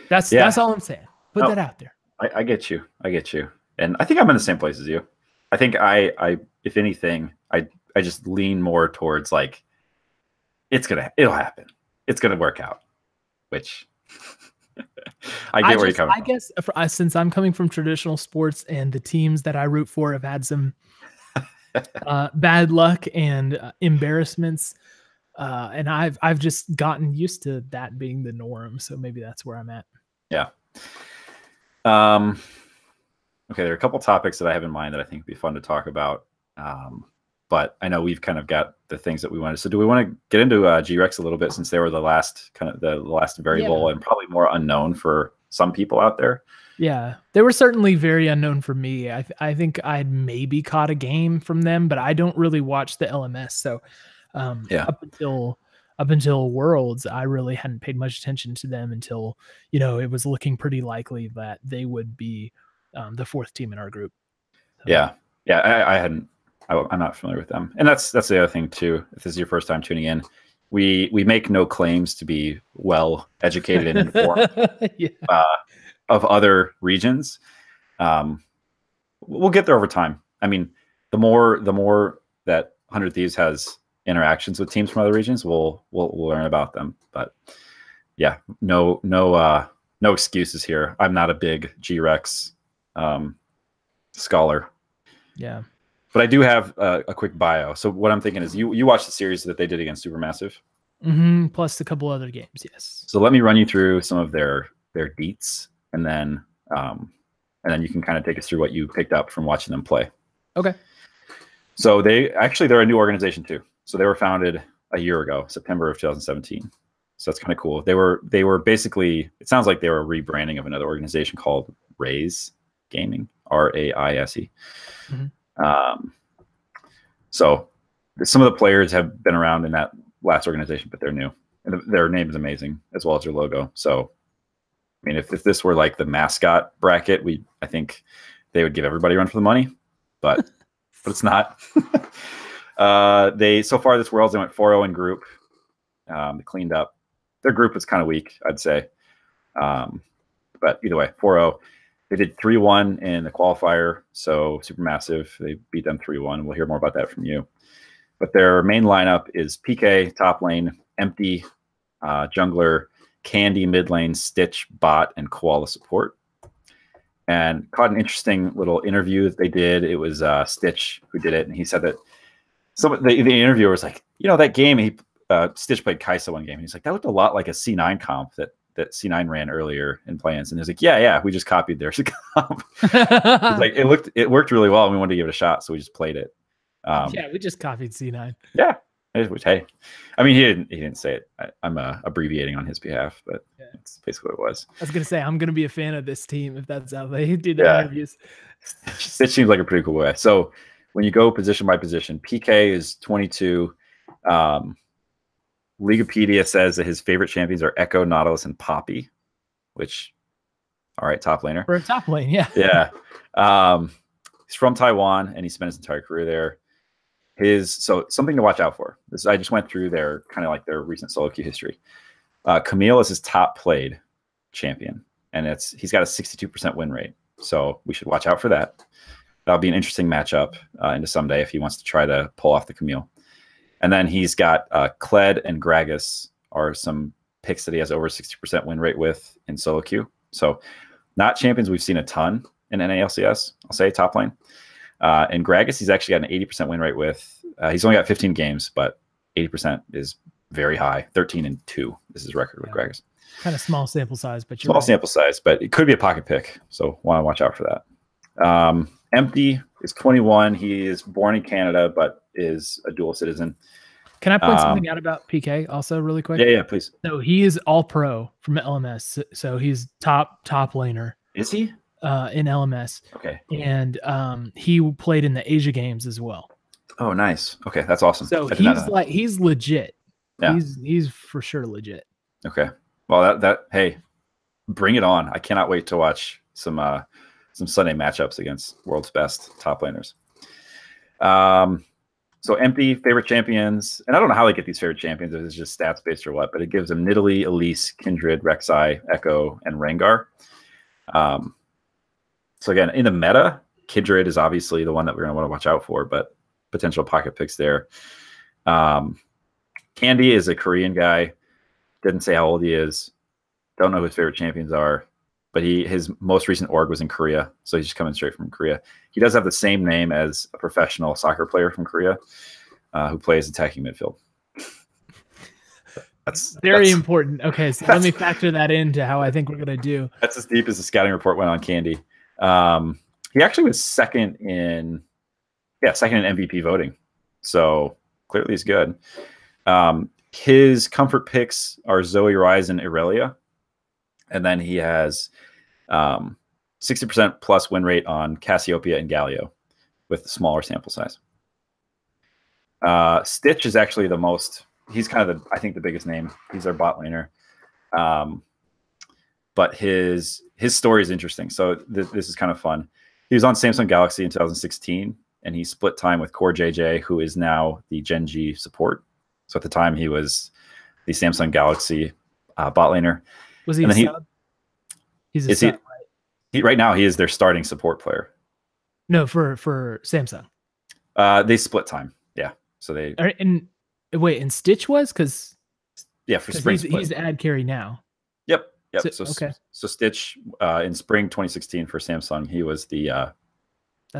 that's all I'm saying. Put that out there. I get you. And I think I'm in the same place as you. I think I if anything, I just lean more towards like, it'll happen. It's going to work out, which I get where you're coming from. I guess since I'm coming from traditional sports and the teams that I root for have had some bad luck and embarrassments, and I've just gotten used to that being the norm. So maybe that's where I'm at. Yeah. Okay, there are a couple topics that I have in mind that I think would be fun to talk about. But I know we've kind of got the things that we wanted. So do we want to get into G-Rex a little bit, since they were the last variable and probably more unknown for some people out there? Yeah, they were certainly very unknown for me. I think I'd maybe caught a game from them, but I don't really watch the LMS. So up until Worlds, I really hadn't paid much attention to them until, it was looking pretty likely that they would be the fourth team in our group. So. Yeah. I hadn't. I'm not familiar with them, and that's the other thing too. If this is your first time tuning in, we make no claims to be well educated and informed of other regions. We'll get there over time. I mean, the more that 100 Thieves has interactions with teams from other regions, we'll learn about them. But yeah, no excuses here. I'm not a big G-Rex scholar. Yeah. But I do have a quick bio. So what I'm thinking is you watched the series that they did against Supermassive. Plus a couple other games, yes. So let me run you through some of their deets, and then you can kind of take us through what you picked up from watching them play. Okay. So they're a new organization too. So they were founded a year ago, September of 2017. So that's kind of cool. They were basically, it sounds like they were a rebranding of another organization called Raise Gaming, RAISE. So some of the players have been around in that last organization, but they're new, and their name is amazing, as well as their logo. So, I mean, if this were like the mascot bracket, I think they would give everybody a run for the money, but it's not. So far this Worlds, they went 4-0 in group. They cleaned up. Their group was kind of weak, I'd say. But either way, 4-0. They did 3-1 in the qualifier, so Supermassive, they beat them 3-1. We'll hear more about that from you. But their main lineup is PK, top lane, Empty, jungler, Candy, mid lane, Stitch, bot, and Koala support. And caught an interesting little interview that they did. It was Stitch who did it, and he said that the interviewer was like, that game, Stitch played Kaisa one game, and he's like, that looked a lot like a C9 comp that C9 ran earlier in plans, and he's like, yeah, we just copied theirs. Like, it worked really well, and we wanted to give it a shot, so we just played it. We just copied C9. Yeah, which, hey, I mean, he didn't say it. I'm abbreviating on his behalf, but that's basically what it was. I was gonna say, I'm gonna be a fan of this team if that's how they do the interviews. It seems like a pretty cool way. So when you go position by position, PK is 22. Leaguepedia says that his favorite champions are Echo, Nautilus, and Poppy, which, all right, top laner. For a top lane, yeah. Yeah. He's from Taiwan, and he spent his entire career there. So something to watch out for. I just went through their kind of like their recent solo queue history. Camille is his top played champion, and he's got a 62% win rate. So we should watch out for that. That'll be an interesting matchup into someday if he wants to try to pull off the Camille. And then he's got Kled and Gragas are some picks that he has over 60% win rate with in solo queue. So not champions we've seen a ton in NALCS, I'll say, top lane. And Gragas, he's actually got an 80% win rate with. He's only got 15 games, but 80% is very high. 13-2 is his record with Gragas. Kind of small sample size, but small sample size, but it could be a pocket pick. So want to watch out for that. Empty is 21. He is born in Canada, but is a dual citizen. Can I point something out about PK also really quick? Yeah, please. So he is all pro from LMS. So he's top laner. Is he? In LMS. Okay. And he played in the Asia games as well. Oh, nice. Okay, that's awesome. So he's legit. Yeah. He's for sure legit. Okay. Well, hey, bring it on. I cannot wait to watch some Sunday matchups against world's best top laners. So Empty, favorite champions, and I don't know how they get these favorite champions, if it's just stats based or what, but it gives them Nidalee, Elise, Kindred, Rek'Sai, Echo, and Rengar. So again, in the meta, Kindred is obviously the one that we're going to want to watch out for, but potential pocket picks there. Candy is a Korean guy. Didn't say how old he is. Don't know who his favorite champions are. But his most recent org was in Korea, so he's just coming straight from Korea. He does have the same name as a professional soccer player from Korea who plays attacking midfield. That's very important. Okay, so let me factor that into how I think we're going to do. That's as deep as the scouting report went on Candy. He actually was second in Yeah, second in MVP voting. So clearly he's good. His comfort picks are Zoe, Rise, and Irelia. And then he has 60% plus win rate on Cassiopeia and Galio with a smaller sample size. Stitch is actually the most, he's kind of I think the biggest name. He's our bot laner. But his story is interesting. So this is kind of fun. He was on Samsung Galaxy in 2016, and he split time with Core JJ, who is now the Gen G support. So at the time, he was the Samsung Galaxy bot laner. Was he a sub? He's a sub, right? Right now, he is their starting support player. No, for Samsung. They split time. Yeah. So they and Stitch was because for spring he's the ad carry now. Yep. So, okay. So Stitch in spring 2016 for Samsung, he was the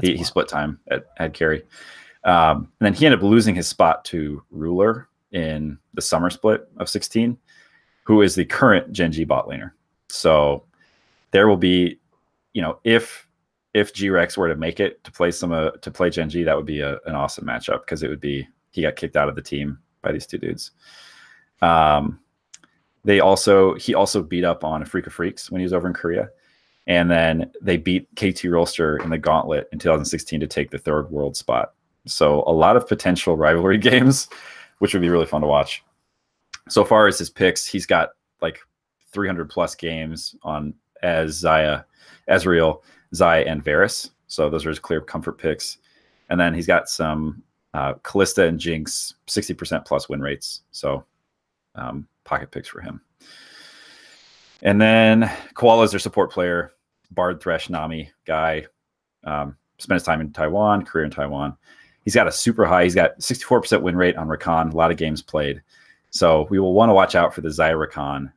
he split time at ad carry. And then he ended up losing his spot to Ruler in the summer split of 16, who is the current Gen G bot laner. So there will be, if G-Rex were to make it to play Gen G, that would be an awesome matchup, because it would be, he got kicked out of the team by these two dudes. He also beat up on a Freak of Freaks when he was over in Korea. And then they beat KT Rolster in the Gauntlet in 2016 to take the third world spot. So a lot of potential rivalry games, which would be really fun to watch. So far as his picks, he's got like 300 plus games on as Xayah, Ezreal, Xayah, and Varus. So those are his clear comfort picks. And then he's got some Callista and Jinx, 60% plus win rates. So pocket picks for him. And then Koala is their support player, Bard, Thresh, Nami guy. Spent his time in Taiwan, career in Taiwan. He's got a super high. He's got 64% win rate on Rakan. A lot of games played. So we will want to watch out for the Xayah Rakan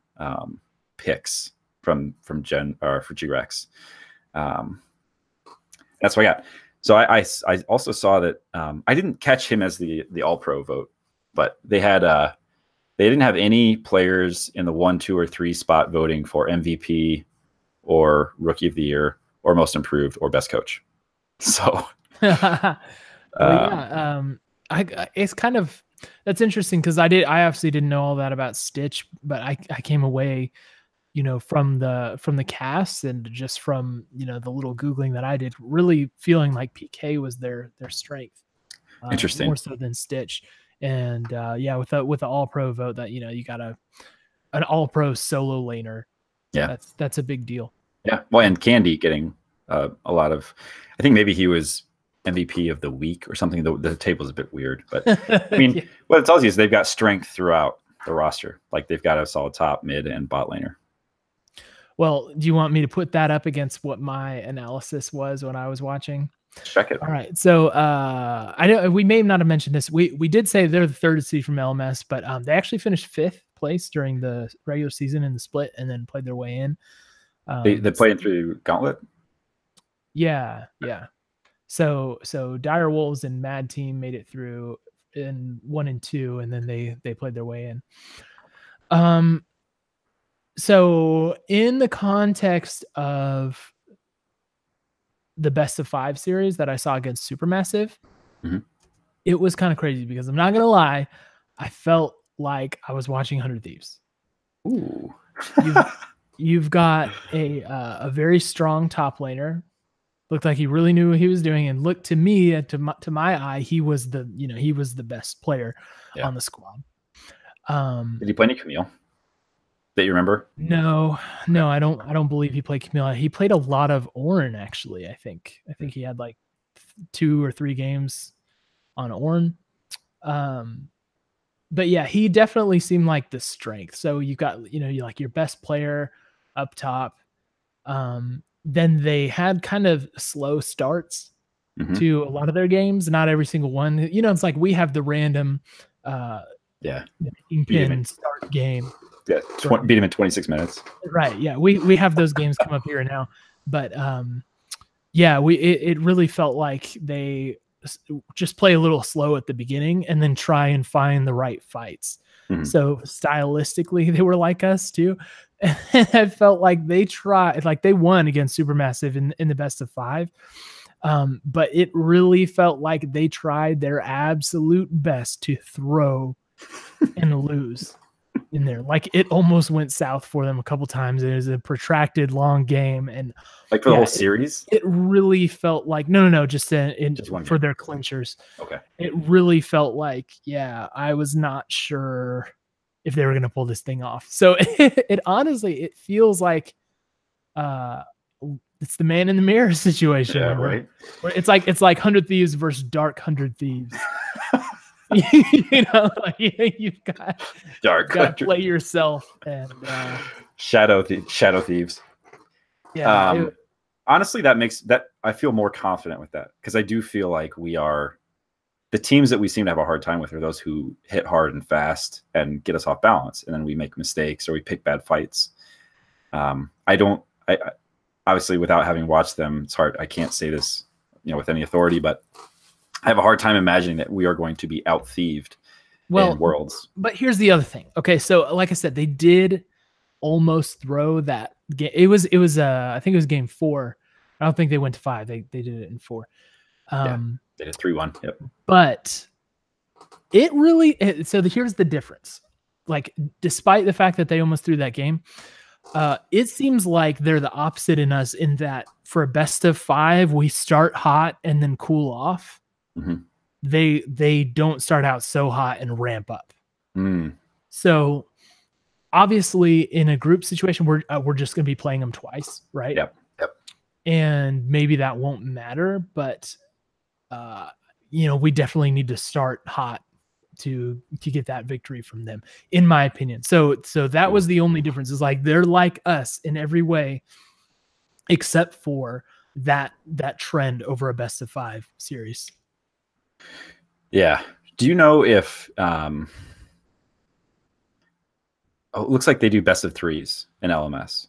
picks from for G-Rex. That's what I got. So I also saw that I didn't catch him as the All Pro vote, but they had they didn't have any players in the 1, 2, or 3 spot voting for MVP or Rookie of the Year or Most Improved or Best Coach. So it's kind of, that's interesting, because I obviously didn't know all that about Stitch, but I came away, from the cast and just from the little Googling that I did, really feeling like PK was their strength. Interesting, more so than Stitch. And with the All Pro vote, that you got an All Pro solo laner. Yeah, that's a big deal. Yeah, well, and Candy getting a lot of, I think maybe he was MVP of the week or something. The table's a bit weird, but I mean, yeah. What it tells you is they've got strength throughout the roster. Like, they've got a solid top, mid, and bot laner. Well, do you want me to put that up against what my analysis was when I was watching? Check it. All right. So I know we may not have mentioned this. We did say they're the third seed from LMS, but they actually finished 5th place during the regular season in the split, and then played their way in. They played through Gauntlet. Yeah. So Dire Wolves and Mad Team made it through in 1 and 2, and then they played their way in. So in the context of the best of 5 series that I saw against Supermassive, it was kind of crazy, because I'm not gonna lie, I felt like I was watching 100 Thieves. Ooh. You've got a very strong top laner. Looked like he really knew what he was doing, and looked to me, to my eye, he was the best player on the squad. Did he play any Camille that you remember? No, I don't believe he played Camille. He played a lot of Ornn, actually. I think he had like 2 or 3 games on Ornn. But yeah, he definitely seemed like the strength. So you've got, you like your best player up top. Then they had kind of slow starts to a lot of their games. Not every single one. It's like we have the random pin start game. Yeah, beat him in 26 minutes. Right. Yeah, we have those games come up here now, but it really felt like they just play a little slow at the beginning and then try and find the right fights. So stylistically, they were like us too. And I felt like they tried, like they won against Supermassive in the best of 5. But it really felt like they tried their absolute best to throw and lose in there. Like it almost went south for them a couple times. It was a protracted long game, and like for the whole series, it really felt like no, just for their clinchers. Okay, it really felt like I was not sure if they were going to pull this thing off. So it honestly it feels like it's the man in the mirror situation. Yeah, right. Where it's like 100 Thieves versus Dark 100 Thieves. You know, like you've got to play yourself and shadow thieves. Yeah. Honestly, that I feel more confident with that, because I do feel like the teams that we seem to have a hard time with are those who hit hard and fast and get us off balance, and then we make mistakes or we pick bad fights. I obviously, without having watched them, it's hard. I can't say this, with any authority, but I have a hard time imagining that we are going to be out-thieved in Worlds. But here's the other thing. Okay, so like I said, they did almost throw that game. It was I think it was game 4. I don't think they went to 5. They did it in 4. They did 3-1. Yep. But it really here's the difference. Like, despite the fact that they almost threw that game, it seems like they're the opposite in us, in that for a best of 5, we start hot and then cool off. Mm-hmm. They don't start out so hot and ramp up. Mm. So obviously in a group situation, we're just going to be playing them twice, right? Yep. And maybe that won't matter, but we definitely need to start hot to get that victory from them, in my opinion. So that was the only difference, is like they're like us in every way except for that trend over a best of 5 series. Yeah. Do you know if it looks like they do best of 3s in LMS.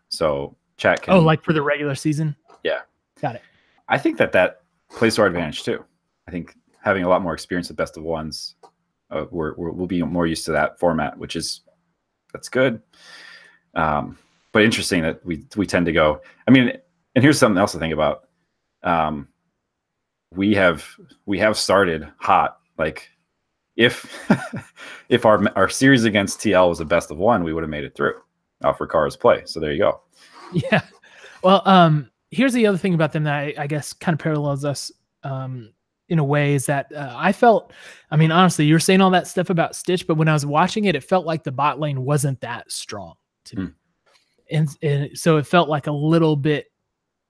So chat can like for the regular season? Yeah. Got it. I think that plays to our advantage too. I think having a lot more experience with best of 1s, we'll be more used to that format, that's good. But interesting that we tend to go. I mean, and here's something else to think about. We have started hot. Like if our series against TL was a best of 1, we would have made it through off Ricara's play. So there you go. Yeah. Well, here's the other thing about them that I guess kind of parallels us in a way, is that I felt, I mean, honestly, you're saying all that stuff about Stitch, but when I was watching it, it felt like the bot lane wasn't that strong to me. And so it felt like a little bit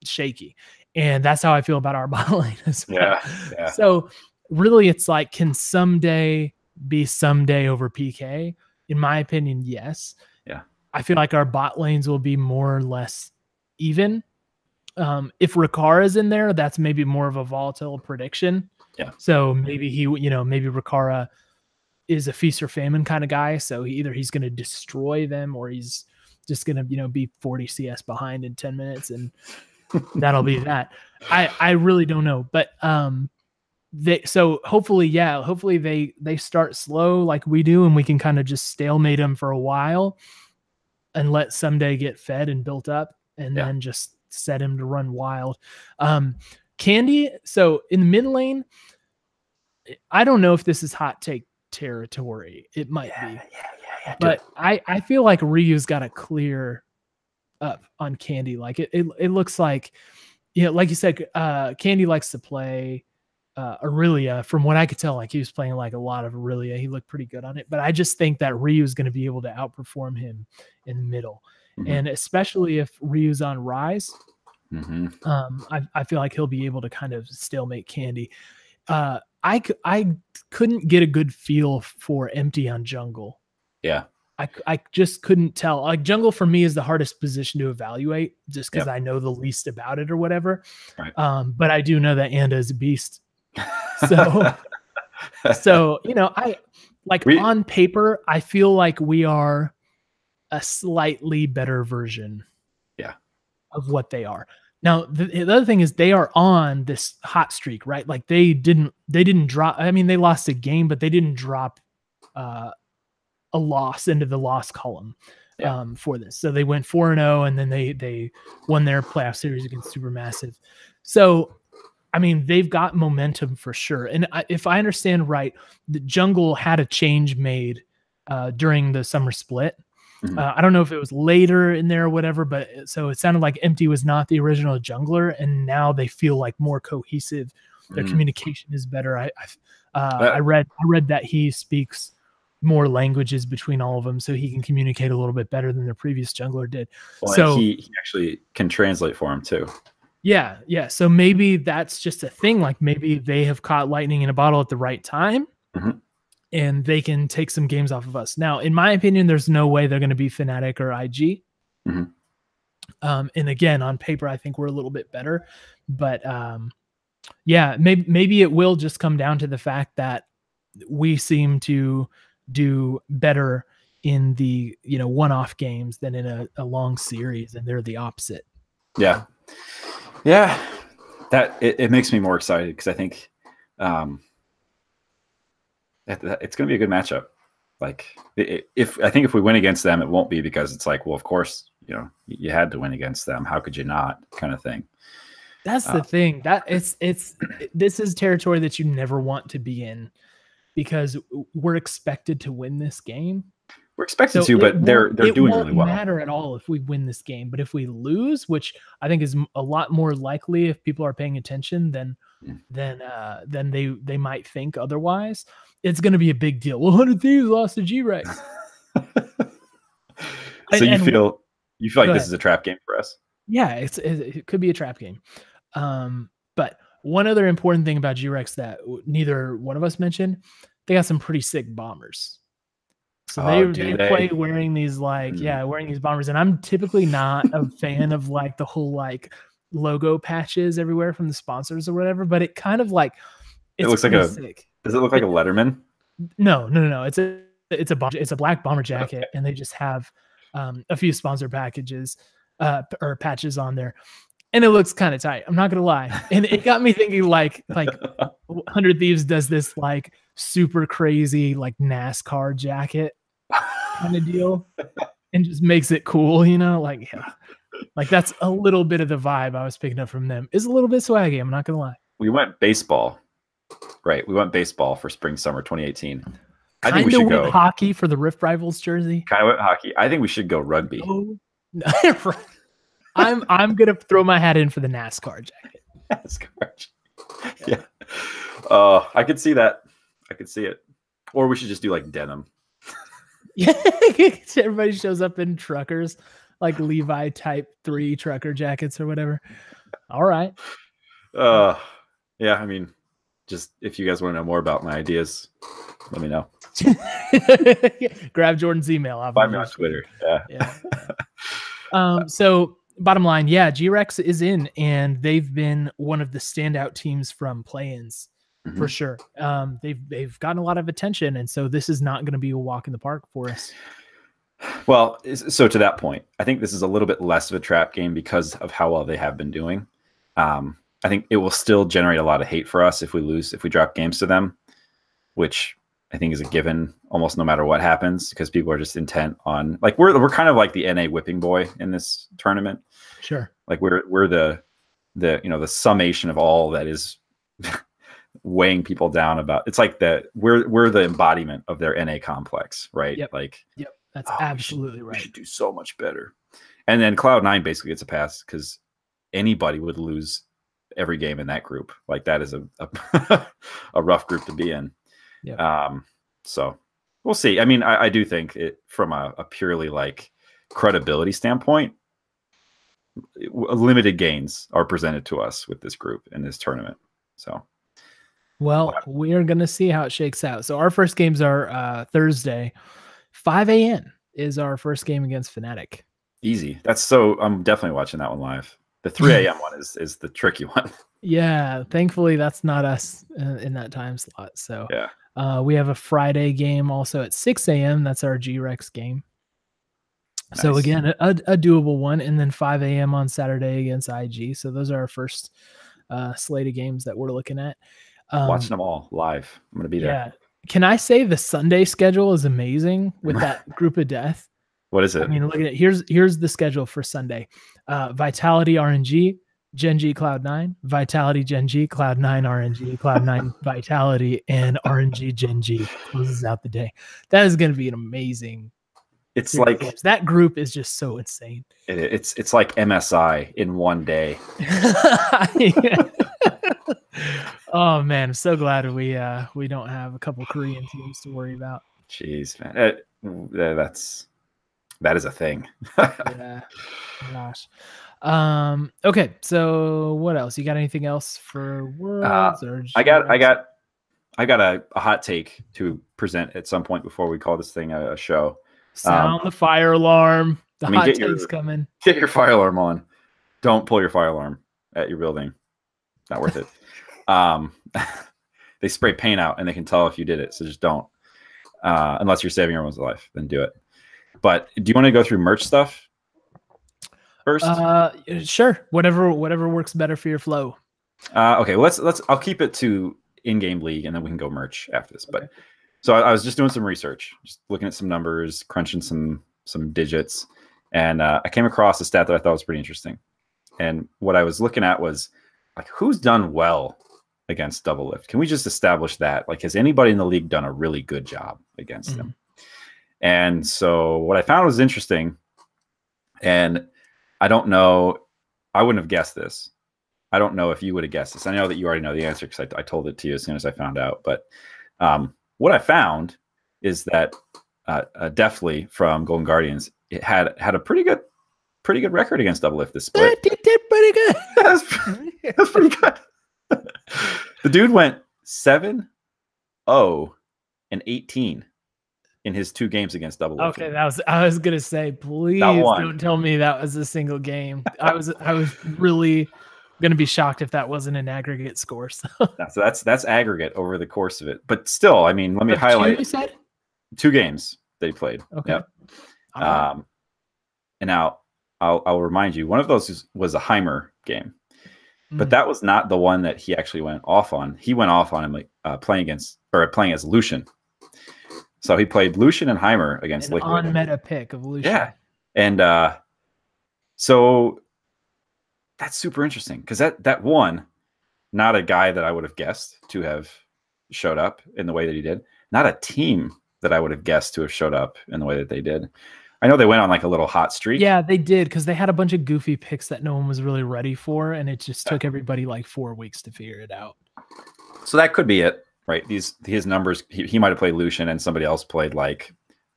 shaky. And that's how I feel about our bot lane as well. Yeah. So really, it's like, can someday be someday over PK? In my opinion, yes. Yeah. I feel like our bot lanes will be more or less even. If Riccara is in there, that's maybe more of a volatile prediction. Yeah. So maybe maybe Riccara is a feast or famine kind of guy. So he's going to destroy them, or he's just going to, be 40 CS behind in 10 minutes, and that'll be that. I really don't know, but hopefully they start slow like we do, and we can kind of just stalemate them for a while and let someday get fed and built up, and then just set him to run wild. Candy, so in the mid lane, I don't know if this is hot take territory. It might be. Yeah. But I feel like Ryu's got to clear up on Candy. Like it looks like, like you said, Candy likes to play Aurelia. From what I could tell, like he was playing like a lot of Aurelia. He looked pretty good on it. But I just think that Ryu's going to be able to outperform him in the middle. Mm-hmm. And especially if Ryu's on Rise, I feel like he'll be able to kind of stalemate Candy. I couldn't get a good feel for Empty on jungle. Yeah. I just couldn't tell. Like, jungle for me is the hardest position to evaluate, just because I know the least about it or whatever. Right. But I do know that Anda is a beast. So I like on paper, I feel like we are a slightly better version of what they are. Now, the other thing is they are on this hot streak, right? Like they didn't drop. I mean, they lost a game, but they didn't drop a loss into the loss column. for this. So they went 4-0, and then they won their playoff series against Supermassive. So, I mean, they've got momentum for sure. And if I understand right, the Jungle had a change made during the summer split. I don't know if it was later in there or whatever, but so it sounded like Empty was not the original jungler, and now they feel like more cohesive. Their communication is better. I read that he speaks more languages between all of them, so he can communicate a little bit better than their previous jungler did. Well, so he actually can translate for him too. Yeah. So maybe that's just a thing. Like maybe they have caught lightning in a bottle at the right time. And they can take some games off of us. Now, in my opinion, there's no way they're going to be Fnatic or IG. And again, on paper, I think we're a little bit better. But yeah, maybe it will just come down to the fact that we seem to do better in the one-off games than in a long series, and they're the opposite. Yeah, that it makes me more excited because I think it's going to be a good matchup. Like if we win against them, it won't be because it's like, well, of course, you had to win against them. How could you not? Kind of thing. That's the thing. That this is territory that you never want to be in because we're expected to win this game. We're expected to, but they're doing really well. It won't matter at all if we win this game, but if we lose, which I think is a lot more likely if people are paying attention than they might think otherwise, it's going to be a big deal. Well, 100 Thieves lost to G-Rex. So you feel like this is a trap game for us? Yeah, it could be a trap game. But one other important thing about G-Rex that neither one of us mentioned, they got some pretty sick bombers. So they play wearing these wearing these bombers, and I'm typically not a fan of like the whole like logo patches everywhere from the sponsors or whatever, but it kind of like it looks like sick. Does it look like a Letterman? No. It's a black bomber jacket, and they just have a few sponsor packages or patches on there, and it looks kind of tight. I'm not gonna lie, and it got me thinking like 100 Thieves does this like super crazy like NASCAR jacket kind of deal, and just makes it cool, like that's a little bit of the vibe I was picking up from them. Is a little bit swaggy. I'm not gonna lie. We went baseball, right? We went baseball for spring summer 2018. I think we should go hockey for the Rift Rivals jersey. Kind of went hockey. I think we should go rugby. Oh, no. I'm gonna throw my hat in for the NASCAR jacket. NASCAR. Yeah. I could see that. I could see it. Or we should just do like denim. Yeah. Everybody shows up in truckers, like Levi Type 3 trucker jackets or whatever. All right. Yeah, I mean, just if you guys want to know more about my ideas, let me know. Grab Jordan's email. Find me on Twitter. Yeah. So bottom line, yeah, G-Rex is in, and they've been one of the standout teams from play-ins for sure. They've gotten a lot of attention, and so this is not going to be a walk in the park for us. Well, so to that point, I think this is a little bit less of a trap game because of how well they have been doing. I think it will still generate a lot of hate for us if we drop games to them, which I think is a given almost no matter what happens, because people are just intent on like we're kind of like the NA whipping boy in this tournament. Sure. Like we're the the summation of all that is weighing people down about. It's like we're the embodiment of their NA complex, right? Yep. That's absolutely right. We should do so much better. And then Cloud9 basically gets a pass because anybody would lose every game in that group. Like that is a rough group to be in. Yeah. So we'll see. I mean, I do think it from a purely like credibility standpoint, limited gains are presented to us with this group in this tournament. So, well, we are going to see how it shakes out. So our first games are Thursday, 5 a.m. is our first game against Fnatic. Easy. I'm definitely watching that one live. The 3 a.m. one is the tricky one. Yeah. Thankfully, that's not us in that time slot. So yeah. We have a Friday game also at 6 a.m. That's our G-Rex game. Nice. So again, a doable one. And then 5 a.m. on Saturday against IG. So those are our first slate of games that we're looking at. Watching them all live. I'm going to be there. Yeah. Can I say the Sunday schedule is amazing with that group of death? What is it? I mean, look at it. Here's the schedule for Sunday. Vitality RNG, Gen G Cloud9, Vitality Gen G, Cloud9 RNG, Cloud9 Vitality, and RNG Gen G closes out the day. That is going to be an amazing. It's like that group is just so insane. It's like MSI in one day. Oh man, I'm so glad we don't have a couple Korean teams to worry about. Jeez, man, that is a thing. Yeah, gosh. Okay, so what else? You got anything else for Worlds? Or I got a hot take to present at some point before we call this thing a show. Sound the fire alarm. The hot take's coming. Get your fire alarm on. Don't pull your fire alarm at your building. Not worth it. They spray paint out and they can tell if you did it, so just don't. Unless you're saving everyone's life, then do it. But do you want to go through merch stuff first? Sure. Whatever works better for your flow. Okay, let's. I'll keep it to in-game league, and then we can go merch after this. Okay. But so I was just doing some research, just looking at some numbers, crunching some digits, and I came across a stat that I thought was pretty interesting. And what I was looking at was like, who's done well against double lift? Can we just establish that? Like, has anybody in the league done a really good job against them? And so what I found was interesting, and I don't know, I wouldn't have guessed this. I don't know if you would have guessed this. I know that you already know the answer because I told it to you as soon as I found out. But what I found is that Deftly from Golden Guardians, it had a pretty good record against double lift this split. It did pretty good. That's pretty good. The dude went 7-0 and 18 in his 2 games against double lift. Okay, I was gonna say, please don't tell me that was a single game. I was really gonna be shocked if that wasn't an aggregate score. So that's aggregate over the course of it. But still, I mean, let me highlight. You said 2 games they played. Okay. Yep. And now I'll remind you, one of those was a Heimer game, but that was not the one that he actually went off on. He went off on him playing as Lucian. So he played Lucian and Heimer against Liquid. On meta pick of Lucian. Yeah, and so that's super interesting because that one, not a guy that I would have guessed to have showed up in the way that he did. Not a team that I would have guessed to have showed up in the way that they did. I know they went on like a little hot streak. Yeah, they did, because they had a bunch of goofy picks that no one was really ready for, and it just took everybody like 4 weeks to figure it out. So that could be it, right? His numbers, he might have played Lucian and somebody else played like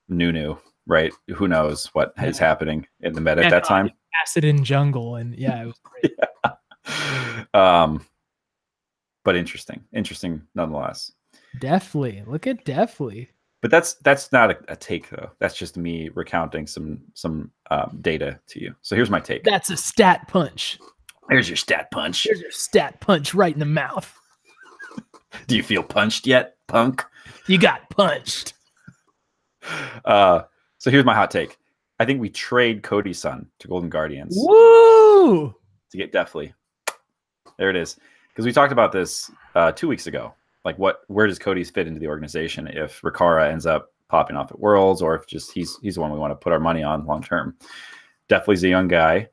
Nunu, right? Who knows what is happening in the meta at that time? Acid in jungle, and yeah, it was great. But interesting nonetheless. Definitely, look at Deftly. But that's not a take though. That's just me recounting some data to you. So here's my take. That's a stat punch. Here's your stat punch. Here's your stat punch right in the mouth. Do you feel punched yet, punk? You got punched. So here's my hot take. I think we trade Cody's son to Golden Guardians. Woo! To get Deftly. There it is. Because we talked about this 2 weeks ago. Like, where does Cody's fit into the organization if Riccara ends up popping off at Worlds, or if just he's the one we want to put our money on long term? Deftly's a young guy.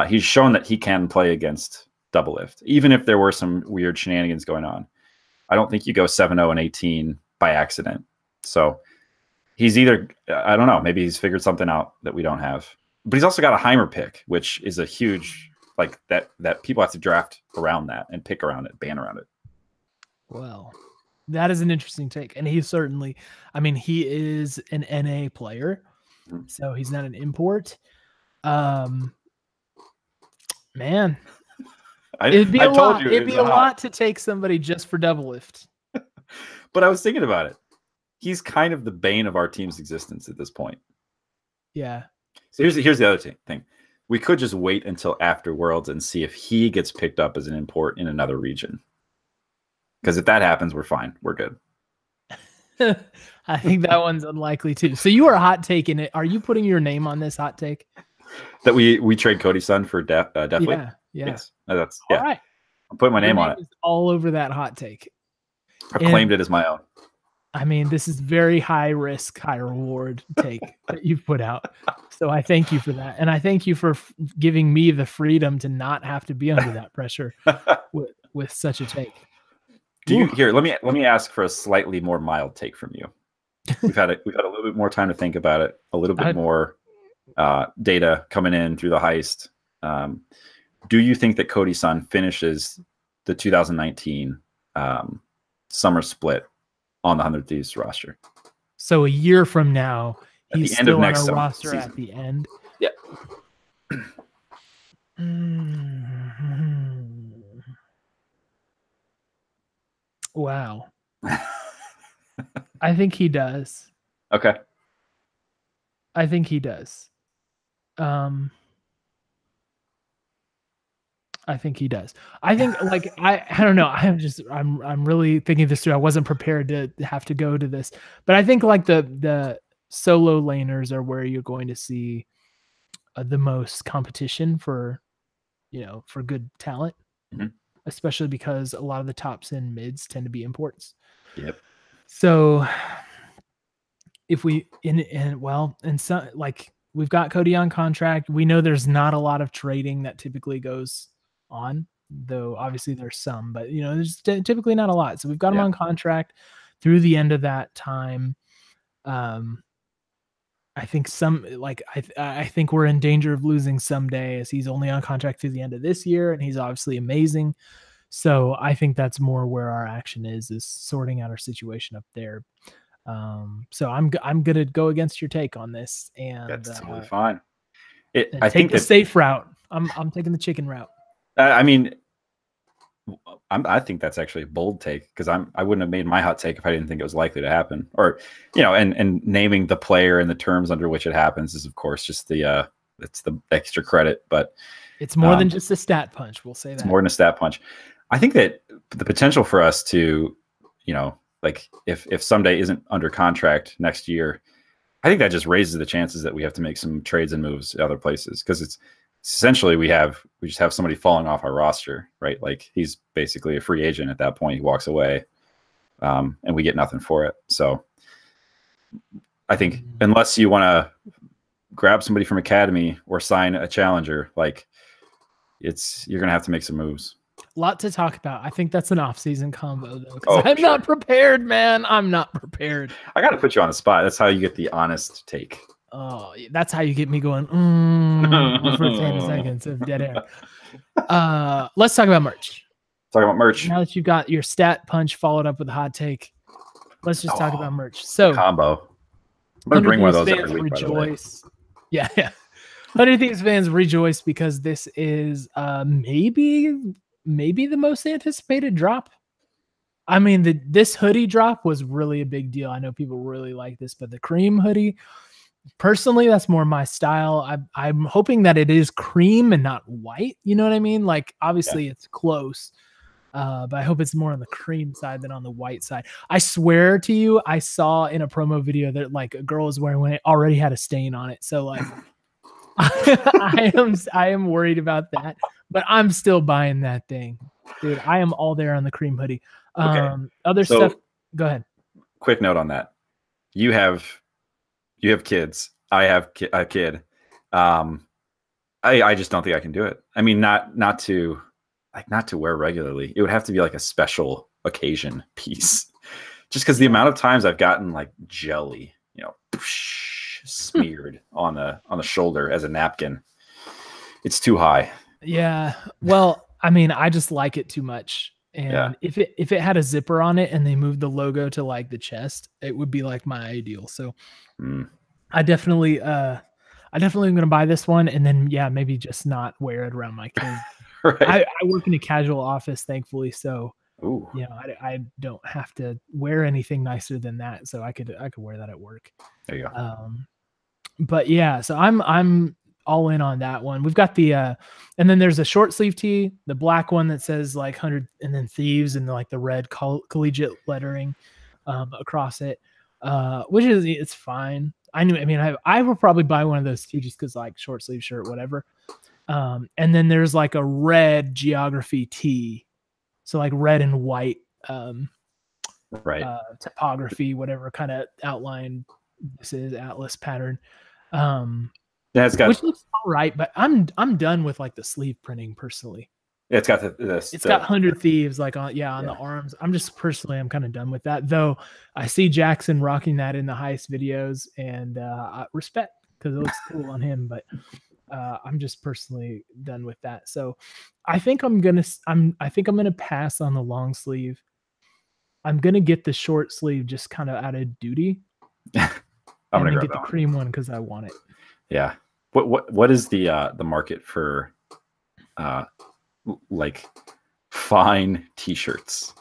He's shown that he can play against double lift, even if there were some weird shenanigans going on. I don't think you go 7-0 and 18 by accident. So he's either, I don't know, maybe he's figured something out that we don't have. But he's also got a Heimer pick, which is a huge, like that people have to draft around that and pick around it, ban around it. Well, that is an interesting take. And he certainly, I mean, he is an NA player, so he's not an import. Man, it'd be a lot to take somebody just for double lift. But I was thinking about it. He's kind of the bane of our team's existence at this point. Yeah. So here's the other thing. We could just wait until after Worlds and see if he gets picked up as an import in another region. Because if that happens, we're fine. We're good. I think that one's unlikely too. So you are hot taking it. Are you putting your name on this hot take? That we trade Cody's son for Deftly? Yeah. Yes. That's all right. I'm putting my name on it. All over that hot take. I've claimed it as my own. I mean, this is very high risk, high reward take that you've put out. So I thank you for that. And I thank you for giving me the freedom to not have to be under that pressure with such a take. Here, let me ask for a slightly more mild take from you. We've had a little bit more time to think about it, a little bit more data coming in through the heist. Do you think that Cody-san finishes the 2019 summer split on the 100 Thieves roster? So a year from now, he's still on our roster season. at the end. Yeah. Wow. I think he does. Okay. I think he does. I think he does. I think like I don't know. I'm really thinking this through. I wasn't prepared to have to go to this, but I think like the solo laners are where you're going to see the most competition for, for good talent, especially because a lot of the tops and mids tend to be imports. Yep. So if we and some like we've got Cody on contract, we know there's not a lot of trading that typically goes on, though obviously there's some, but there's typically not a lot. So we've got him on contract through the end of that time. I think I think we're in danger of losing someday, as he's only on contract through the end of this year, and he's obviously amazing. So I think that's more where our action is sorting out our situation up there. So I'm gonna go against your take on this, and that's totally fine. I think the safe route. I'm taking the chicken route. I mean, I think that's actually a bold take, because I wouldn't have made my hot take if I didn't think it was likely to happen. Or and naming the player and the terms under which it happens is of course just it's the extra credit, but it's more than just a stat punch. We'll say that. It's more than a stat punch. I think that the potential for us to, like if someday isn't under contract next year, I think that just raises the chances that we have to make some trades and moves to other places, because it's essentially we just have somebody falling off our roster, right? Like he's basically a free agent at that point. He walks away, and we get nothing for it. So I think unless you want to grab somebody from Academy or sign a challenger, like you're gonna have to make some moves. A lot to talk about. I think that's an off-season combo, though, because I'm not prepared, man. I'm not prepared. I got to put you on the spot. That's how you get the honest take. Oh, that's how you get me going for 10 seconds of dead air. Let's talk about merch. Talk about merch. Now that you've got your stat punch followed up with a hot take, let's just talk about merch. So combo. I'm going to bring one of those every week, rejoice. Yeah. 100 Thieves fans rejoice, because this is maybe the most anticipated drop. I mean, this hoodie drop was really a big deal. I know people really like this, but the cream hoodie, personally, that's more my style. I'm hoping that it is cream and not white. You know what I mean? Like, obviously it's close, but I hope it's more on the cream side than on the white side. I swear to you, I saw in a promo video that like a girl was wearing when it already had a stain on it. So like, I am worried about that, but I'm still buying that thing, dude. I am all there on the cream hoodie. Other stuff. Go ahead. Quick note on that. You have kids. I have a kid. I just don't think I can do it. I mean, not to wear regularly. It would have to be like a special occasion piece, just because the amount of times I've gotten like jelly, smeared on the shoulder as a napkin. It's too high. Yeah. Well, I mean, I just like it too much. And if it had a zipper on it and they moved the logo to like the chest, it would be like my ideal. So I definitely am going to buy this one, and then maybe just not wear it around my kids. Right. I work in a casual office, thankfully, so I don't have to wear anything nicer than that. So I could wear that at work. There you go. But yeah, so I'm all in on that one. We've got the and then there's a short sleeve tee, the black one that says like 100 and then Thieves and like the red collegiate lettering across it, which is, it's fine. I would probably buy one of those too, just because like short sleeve shirt, whatever. And then there's like a red geography tee, so like red and white Right. topography, whatever kind of outline this is, atlas pattern. Yeah, it's got, which looks all right, but I'm done with like the sleeve printing personally. yeah, it's got It's got 100 Thieves like on the arms. I'm kind of done with that, though. I see Jackson rocking that in the Heist videos, and I respect, because it looks cool on him, but I'm just personally done with that. So I think I'm gonna pass on the long sleeve. I'm gonna get the short sleeve just kind of out of duty. I'm gonna get the cream one because I want it. Yeah. What is the market for like fine t-shirts?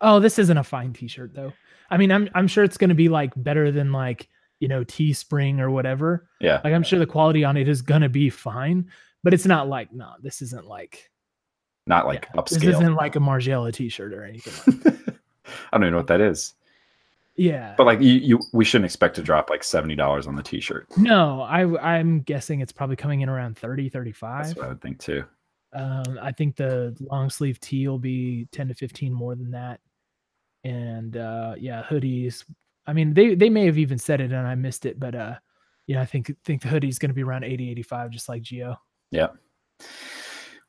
Oh, this isn't a fine t-shirt though. I mean, I'm sure it's gonna be like better than like, Teespring or whatever. Yeah. Like I'm sure the quality on it is gonna be fine, but it's not like, this isn't like upscale. This isn't like a Margiela t-shirt or anything like that. I don't even know what that is. Yeah. But like we shouldn't expect to drop like $70 on the t-shirt. No, I'm guessing it's probably coming in around 30, 35. That's what I would think too. I think the long sleeve tee will be 10 to 15 more than that. And hoodies. I mean, they may have even said it and I missed it, but I think the hoodie's going to be around 80, 85, just like Geo. Yeah.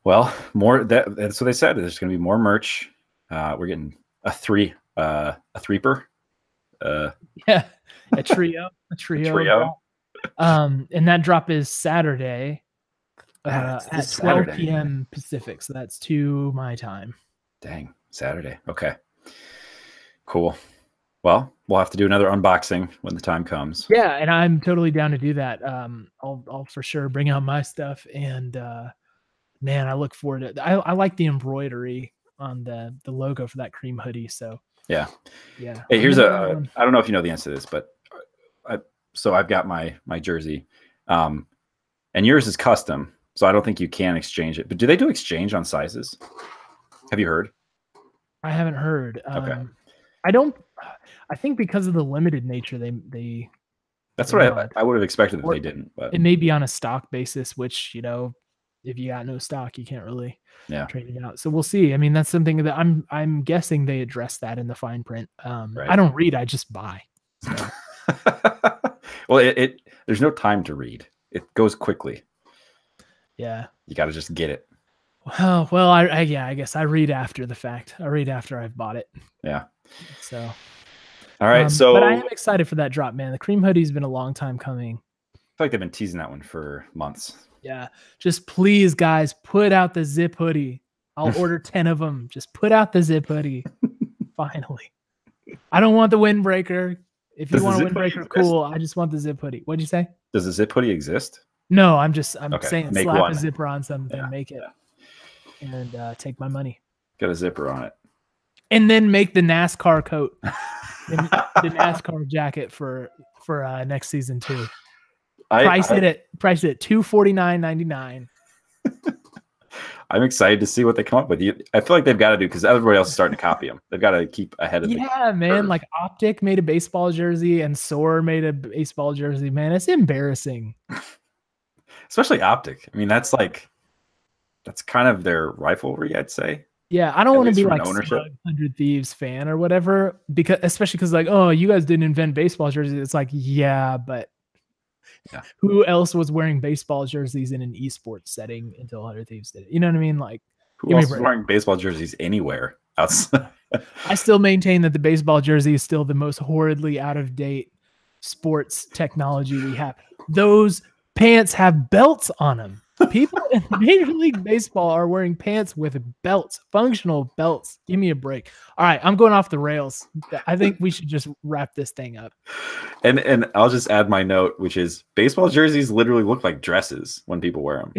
Well, that's what they said. There's going to be more merch. We're getting a threeper. Yeah, a trio. And that drop is Saturday at 12 p.m. Pacific. So that's 2 my time. Dang, Saturday. Okay. Cool. Well, we'll have to do another unboxing when the time comes. Yeah, and I'm totally down to do that. I'll for sure bring out my stuff, and man, I look forward to it. I like the embroidery on the logo for that cream hoodie. So yeah. Hey, here's I don't know if you know the answer to this, but so I've got my jersey, and yours is custom, so I don't think you can exchange it. But do they do exchange on sizes? Have you heard? I haven't heard. Okay. I think because of the limited nature, they. That's what I would have expected that they didn't. But it may be on a stock basis, which if you got no stock, you can't really trade it out. So we'll see. I mean, that's something that I'm guessing they address that in the fine print. Right. I don't read, I just buy. So. Well, there's no time to read. It goes quickly. Yeah. You got to just get it. Well, I guess I read after the fact. I read after I've bought it. Yeah. So. All right. But I am excited for that drop, man. The cream hoodie's been a long time coming. I feel like they've been teasing that one for months. Yeah. Just please, guys, put out the zip hoodie. I'll order 10 of them. Just put out the zip hoodie. Finally. I don't want the windbreaker. If you want a windbreaker, cool. I just want the zip hoodie. What'd you say? Does the zip hoodie exist? No, I'm saying make slap one. a zipper on something, make it, and take my money. Got a zipper on it. And then make the NASCAR coat, the NASCAR jacket for next season too. Price it at $249.99. I'm excited to see what they come up with. I feel like they've got to do, because everybody else is starting to copy them. They've got to keep ahead of man. Curve. Like Optic made a baseball jersey and Soar made a baseball jersey. Man, it's embarrassing. Especially Optic. I mean, that's kind of their rivalry, I'd say. Yeah, I don't want to be like 100 Thieves fan or whatever, especially because like, oh, you guys didn't invent baseball jerseys. It's like, yeah, but who else was wearing baseball jerseys in an esports setting until 100 Thieves did it? You know what I mean? Like, who else is wearing baseball jerseys anywhere outside? I still maintain that the baseball jersey is still the most horridly out of date sports technology we have. Those pants have belts on them. People in Major League Baseball are wearing pants with belts, functional belts. Give me a break. All right, I'm going off the rails. I think we should just wrap this thing up. And I'll just add my note, which is baseball jerseys literally look like dresses when people wear them.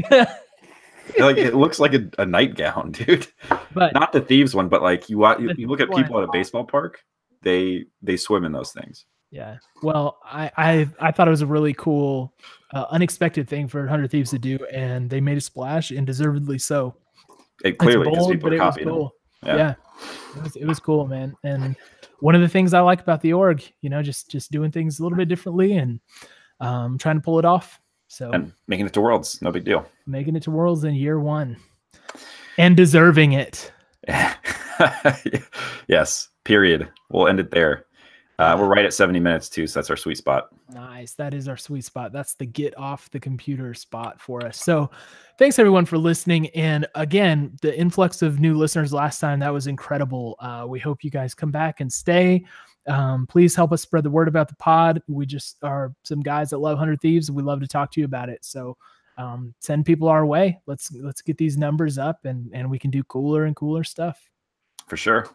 Like it looks like a nightgown, dude. But not the Thieves one, but like you look at people at a baseball park, they swim in those things. Yeah. Well, I thought it was a really cool, unexpected thing for 100 Thieves to do, and they made a splash, and deservedly so. It clearly, because people are copying cool. Yeah. It was cool, man. And one of the things I like about the org, just doing things a little bit differently and trying to pull it off. So and making it to Worlds, no big deal. Making it to Worlds in year 1, and deserving it. Yes. period. We'll end it there. We're right at 70 minutes too, so that's our sweet spot. Nice. That is our sweet spot. That's the get off the computer spot for us. So thanks everyone for listening. And again, the influx of new listeners last time, that was incredible. We hope you guys come back and stay. Please help us spread the word about the pod. We just are some guys that love 100 Thieves. We love to talk to you about it. So send people our way. Let's get these numbers up and we can do cooler and cooler stuff. For sure.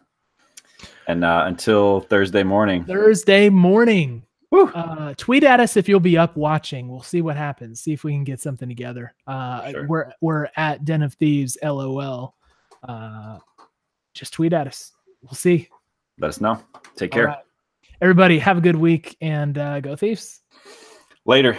And until Thursday morning. Woo. Tweet at us if you'll be up watching. We'll see what happens. See if we can get something together. Sure. We're at Den of Thieves LOL. Just tweet at us. We'll see. Let us know. Take care. Right. Everybody have a good week and go Thieves. Later.